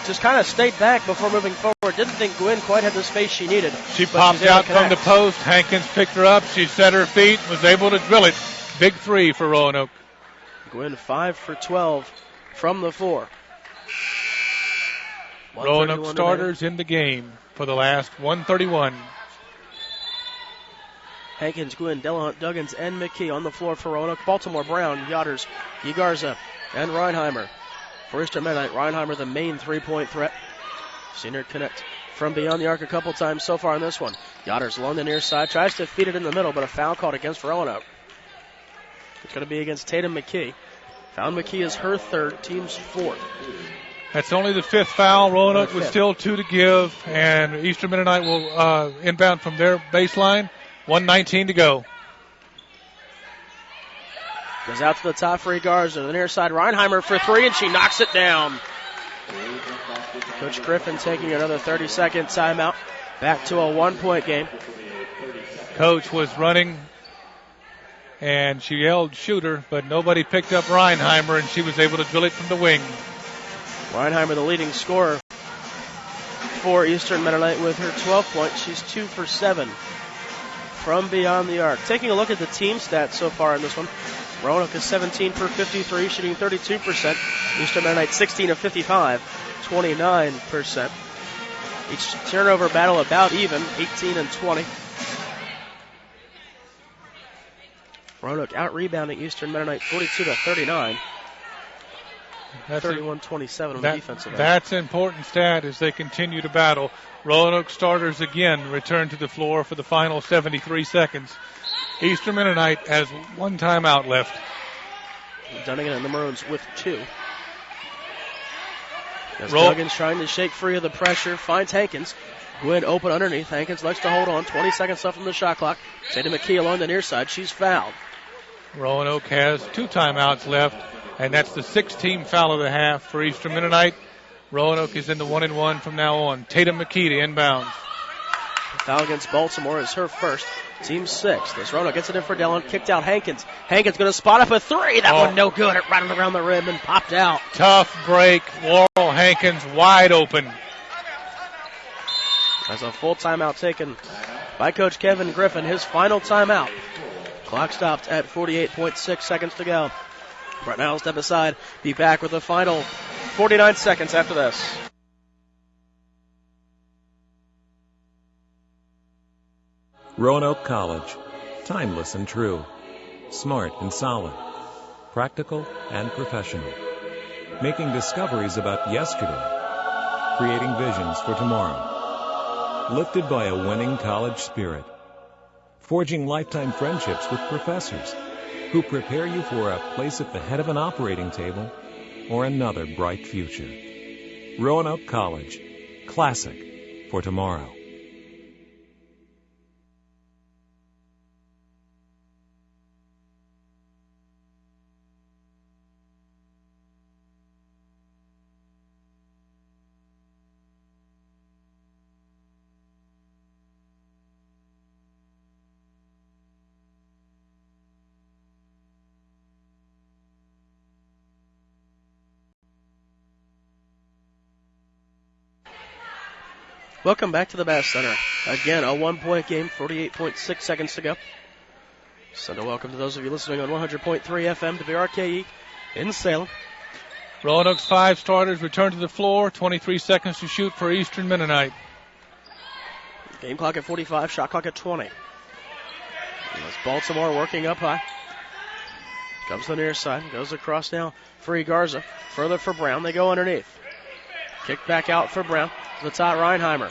just kind of stayed back before moving forward. Didn't think Gwynn quite had the space she needed. She popped out from the post. Hankins picked her up. She set her feet, was able to drill it. Big 3 for Roanoke. Gwynn 5 for 12 from the 4. Roanoke starters in the game for the last 1:31. Hankins, Gwynn, Delahunt, Duggins, and McKee on the floor for Roanoke. Baltimore, Brown, Yotters, Gigarza, and Reinheimer. For Eastern Mennonite, Reinheimer the main 3-point threat. Seen her connect from beyond the arc a couple times so far in this one. Yotters along the near side, tries to feed it in the middle, but a foul called against Roanoke. It's going to be against Tatum McKee. Foul McKee is her 3rd, team's 4th. That's only the 5th foul. Roanoke with still 2 to give, and Eastern Mennonite will inbound from their baseline. 1:19 to go. Goes out to the top for Garza. The near side, Reinheimer for 3, and she knocks it down. Coach Griffin taking another 30-second timeout. Back to a 1-point game. Coach was running, and she yelled shooter, but nobody picked up Reinheimer, and she was able to drill it from the wing. Reinheimer, the leading scorer for Eastern Mennonite with her 12 points. She's 2 for 7 from beyond the arc. Taking a look at the team stats so far in this one. Roanoke is 17 for 53, shooting 32%. Eastern Mennonite 16 of 55, 29%. Each turnover battle about even, 18 and 20. Roanoke out-rebounding Eastern Mennonite 42 to 39. 31-27 on the defensive end. That's an important stat as they continue to battle. Roanoke starters again return to the floor for the final 73 seconds. Eastern Mennonite has 1 timeout left. Dunnigan and the Maroons with 2. As Duggins trying to shake free of the pressure, finds Hankins. Gwynn open underneath. Hankins likes to hold on. 20 seconds left on the shot clock. Tatum McKee along the near side. She's fouled. Roanoke has 2 timeouts left, and that's the 6th team foul of the half for Eastern Mennonite. Roanoke is in the 1-and-1 from now on. Tatum McKee to inbounds. Foul against Baltimore is her first. Team 6th. As Roanoke gets it in for Dellon. Kicked out Hankins. Hankins going to spot up a 3. That one no good. It rattled around the rim and popped out. Tough break. Laurel Hankins wide open. As a full timeout taken by Coach Kevin Griffin. His final timeout. Clock stopped at 48.6 seconds to go. Right now, step aside. Be back with the final 49 seconds after this. Roanoke College. Timeless and true. Smart and solid. Practical and professional. Making discoveries about yesterday. Creating visions for tomorrow. Lifted by a winning college spirit. Forging lifetime friendships with professors who prepare you for a place at the head of an operating table or another bright future. Roanoke College. Classic. for tomorrow. Welcome back to the Bass Center. Again, a 1-point game, 48.6 seconds to go. So welcome to those of you listening on 100.3 FM WRKE in Salem. Roanoke's 5 starters return to the floor. 23 seconds to shoot for Eastern Mennonite. Game clock at 45, shot clock at 20. And that's Baltimore working up high. Comes to the near side, goes across now for Garza. Further for Brown, they go underneath. Kick back out for Brown. To the top, Reinheimer.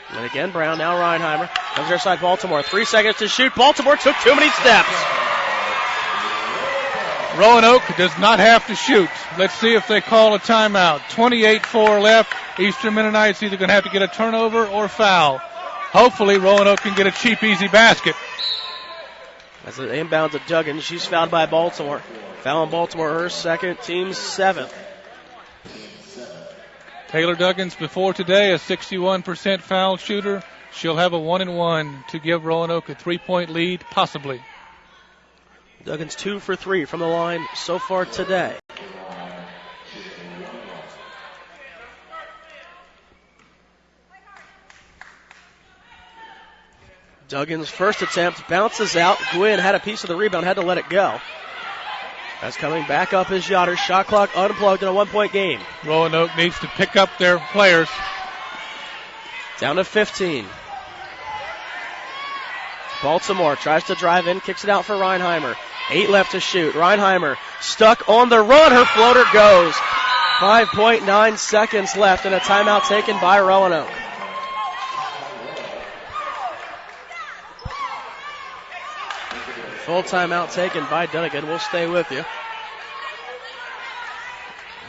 And again, Brown, now Reinheimer. Comes near side, Baltimore. 3 seconds to shoot. Baltimore took too many steps. Roanoke does not have to shoot. Let's see if they call a timeout. 28-4 left. Eastern Mennonite's either going to have to get a turnover or foul. Hopefully, Roanoke can get a cheap, easy basket. As it inbounds to Duggan, she's fouled by Baltimore. Foul on Baltimore, her second, team 7th. Taylor Duggins before today, a 61% foul shooter. She'll have a 1-and-1 to give Roanoke a 3-point lead, possibly. Duggins 2 for 3 from the line so far today. Duggins' first attempt bounces out. Gwynn had a piece of the rebound, had to let it go. As coming back up is Yoder. Shot clock unplugged in a 1-point game. Roanoke needs to pick up their players. Down to 15. Baltimore tries to drive in, kicks it out for Reinheimer. 8 left to shoot. Reinheimer stuck on the run. Her floater goes. 5.9 seconds left and a timeout taken by Roanoke. Full timeout taken by Dunnigan. We'll stay with you.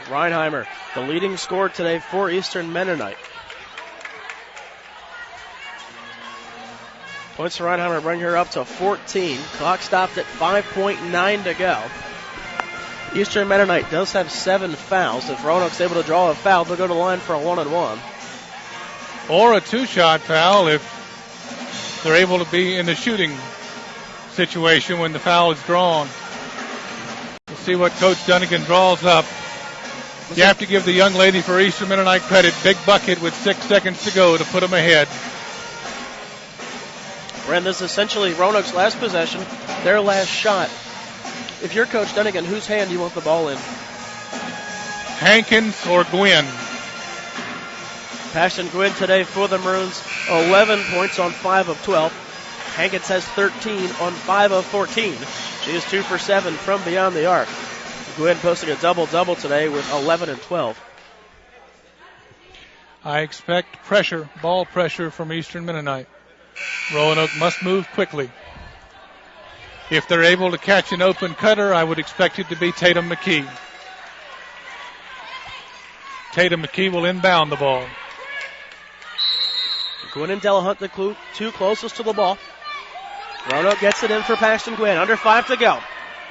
Reinheimer, the leading scorer today for Eastern Mennonite. Points for Reinheimer bring her up to 14. Clock stopped at 5.9 to go. Eastern Mennonite does have 7 fouls. If Roanoke's able to draw a foul, they'll go to the line for a 1-and-1. Or a 2-shot foul if they're able to be in the shooting situation when the foul is drawn. We'll see what Coach Dunnigan draws up. You have to give the young lady for Eastern Mennonite credit. Big bucket with 6 seconds to go to put them ahead. Brent, this is essentially Roanoke's last possession, their last shot. If you're Coach Dunnigan, whose hand do you want the ball in? Hankins or Gwynn? Paxton Gwynn today for the Maroons, 11 points on 5 of 12. Hankins has 13 on 5 of 14. She is 2 for 7 from beyond the arc. Gwynn posting a double-double today with 11 and 12. I expect pressure, ball pressure from Eastern Mennonite. Roanoke must move quickly. If they're able to catch an open cutter, I would expect it to be Tatum McKee. Tatum McKee will inbound the ball. Gwynn and Delahunt, the 2 closest to the ball. Roanoke gets it in for Paxton Gwynn. Under 5 to go.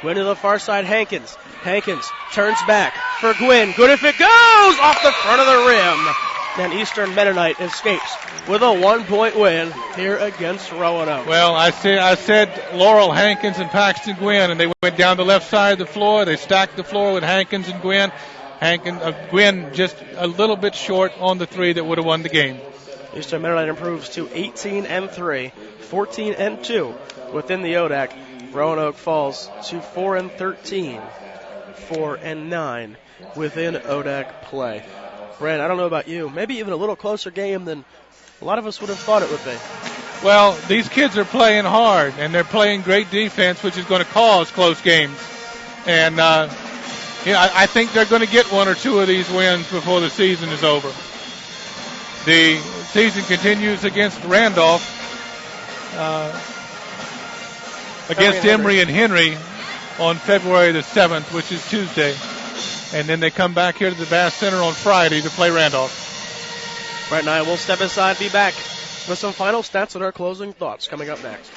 Gwynn to the far side, Hankins. Hankins turns back for Gwynn. Good if it goes off the front of the rim. Then Eastern Mennonite escapes with a 1-point win here against Roanoke. Well, I said Laurel Hankins and Paxton Gwynn, and they went down the left side of the floor. They stacked the floor with Hankins and Gwynn. Gwynn just a little bit short on the 3 that would have won the game. Eastern Mennonite improves to 18 and 3, 14 and 2 within the ODAC. Roanoke falls to 4 and 13, 4 and 9 within ODAC play. Brent, I don't know about you, maybe even a little closer game than a lot of us would have thought it would be. Well, these kids are playing hard, and they're playing great defense, which is going to cause close games. And I think they're going to get 1 or 2 of these wins before the season is over. The season continues against Randolph, against Emory and Henry on February the 7th, which is Tuesday. And then they come back here to the Bass Center on Friday to play Randolph. Brett and I will step aside, be back with some final stats and our closing thoughts coming up next.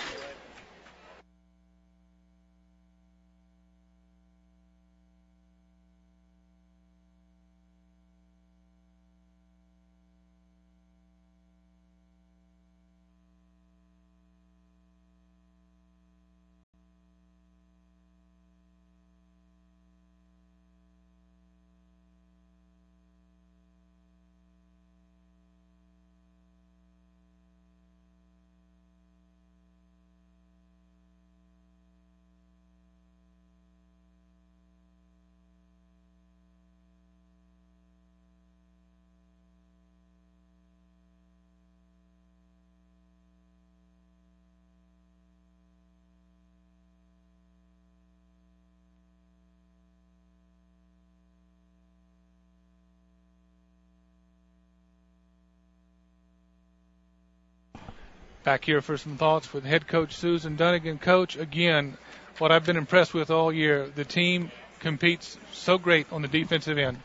Back here for some thoughts with head coach Susan Dunnigan. Coach, again, what I've been impressed with all year, the team competes so great on the defensive end.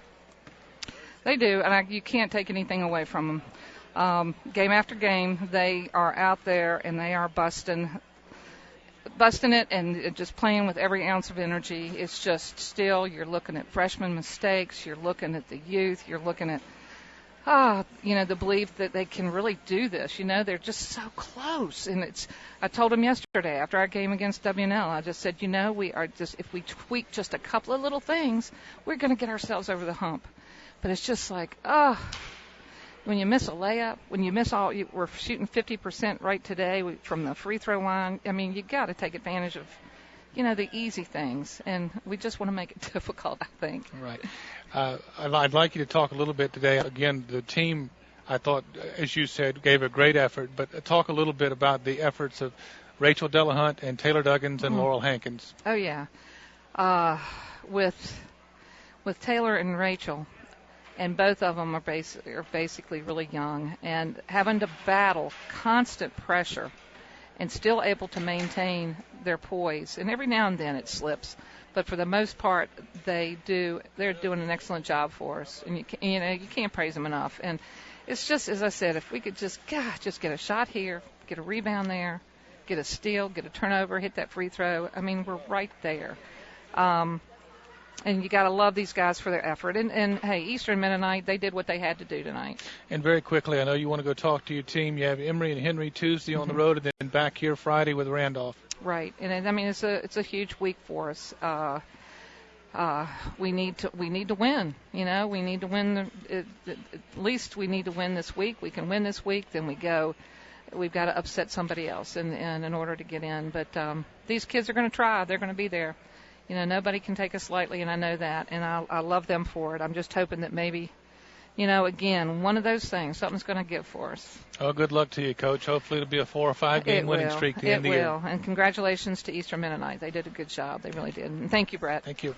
They do, and you can't take anything away from them. Game after game, they are out there and they are busting it and just playing with every ounce of energy. It's just still, you're looking at freshman mistakes, you're looking at the youth, you're looking at the belief that they can really do this. They're just so close. And I told them yesterday after our game against WNL, I just said, we are just, if we tweak just a couple of little things, we're going to get ourselves over the hump. But it's just like, when you miss a layup, when you miss we're shooting 50% right today from the free throw line. I mean, you got to take advantage of, the easy things. And we just want to make it difficult, I think. Right. I'd like you to talk a little bit today. Again, the team, I thought, as you said, gave a great effort. But talk a little bit about the efforts of Rachel Delahunt and Taylor Duggins and Laurel Hankins. Oh, yeah. With Taylor and Rachel, and both of them are basically really young, and having to battle constant pressure and still able to maintain their poise. And every now and then it slips. But for the most part, they're doing an excellent job for us. And you can't praise them enough. And it's just, as I said, if we could just get a shot here, get a rebound there, get a steal, get a turnover, hit that free throw. I mean, we're right there. And you got to love these guys for their effort. And hey, Eastern Mennonite, they did what they had to do tonight. And very quickly, I know you want to go talk to your team. You have Emory and Henry Tuesday on the road, and then back here Friday with Randolph. Right, and I mean it's a huge week for us. We need to win. We need to win. At least we need to win this week. We can win this week, then we've got to upset somebody else, and in order to get in. But these kids are going to try. They're going to be there. Nobody can take us lightly, and I know that, and I love them for it. I'm just hoping that maybe, again, one of those things, something's going to give for us. Oh, good luck to you, Coach. Hopefully it'll be a 4 or 5 game winning streak at the end of the year. It will, and congratulations to Eastern Mennonite. They did a good job. They really did. And thank you, Brett. Thank you.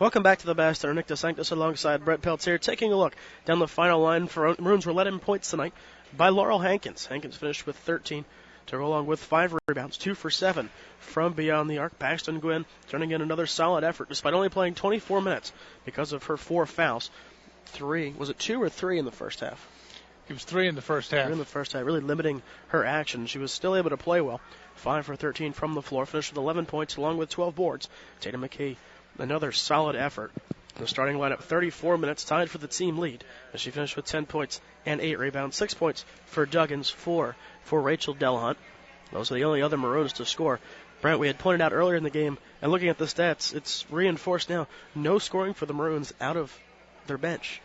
Welcome back to the Bastard. Nick DeSanctis alongside Brett Peltz here, taking a look down the final line. For Maroons were led in points tonight by Laurel Hankins. Hankins finished with 13 to go along with 5 rebounds, 2 for 7 from beyond the arc. Paxton Gwynn turning in another solid effort despite only playing 24 minutes because of her 4 fouls. 3, was it 2 or 3 in the first half? It was 3 in the first half. 3 in the first half, really limiting her action. She was still able to play well. 5 for 13 from the floor, finished with 11 points along with 12 boards. Tatum McKee, another solid effort. The starting lineup, 34 minutes, tied for the team lead, as she finished with 10 points and 8 rebounds. 6 points for Duggins, 4 for Rachel Delahunt. Those are the only other Maroons to score. Brent, we had pointed out earlier in the game, and looking at the stats, it's reinforced now. No scoring for the Maroons out of their bench.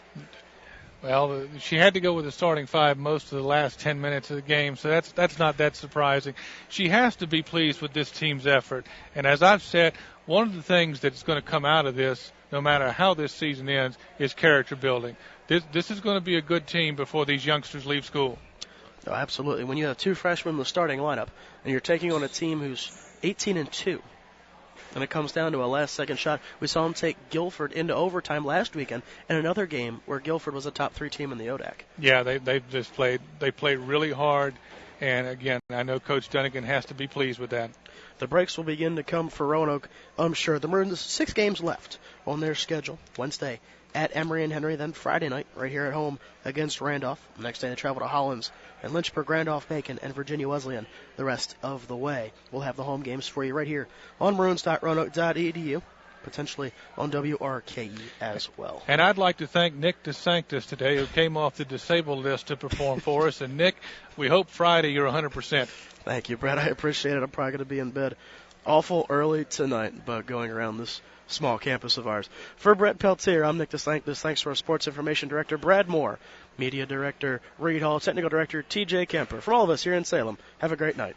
Well, she had to go with the starting 5 most of the last 10 minutes of the game, so that's not that surprising. She has to be pleased with this team's effort. And as I've said, one of the things that's going to come out of this, no matter how this season ends, is character building. This is going to be a good team before these youngsters leave school. Oh, absolutely. When you have 2 freshmen in the starting lineup and you're taking on a team who's 18-2, and it comes down to a last-second shot. We saw them take Guilford into overtime last weekend in another game where Guilford was a top 3 team in the ODAC. Yeah, they played really hard, and again, I know Coach Dunnigan has to be pleased with that. The breaks will begin to come for Roanoke, I'm sure. The Maroons, 6 games left on their schedule. Wednesday at Emory and Henry, then Friday night right here at home against Randolph. Next day they travel to Hollins and Lynchburg, Randolph-Macon, and Virginia Wesleyan the rest of the way. We'll have the home games for you right here on maroons.roanoke.edu, potentially on WRKE as well. And I'd like to thank Nick DeSanctis today, who came off the disabled list to perform for us. And, Nick, we hope Friday you're 100%. Thank you, Brett. I appreciate it. I'm probably going to be in bed awful early tonight, but going around this small campus of ours. For Brett Peltier, I'm Nick DeSanctis. Thanks to our Sports Information Director, Brad Moore, Media Director, Reed Hall, Technical Director, TJ Kemper. From all of us here in Salem, have a great night.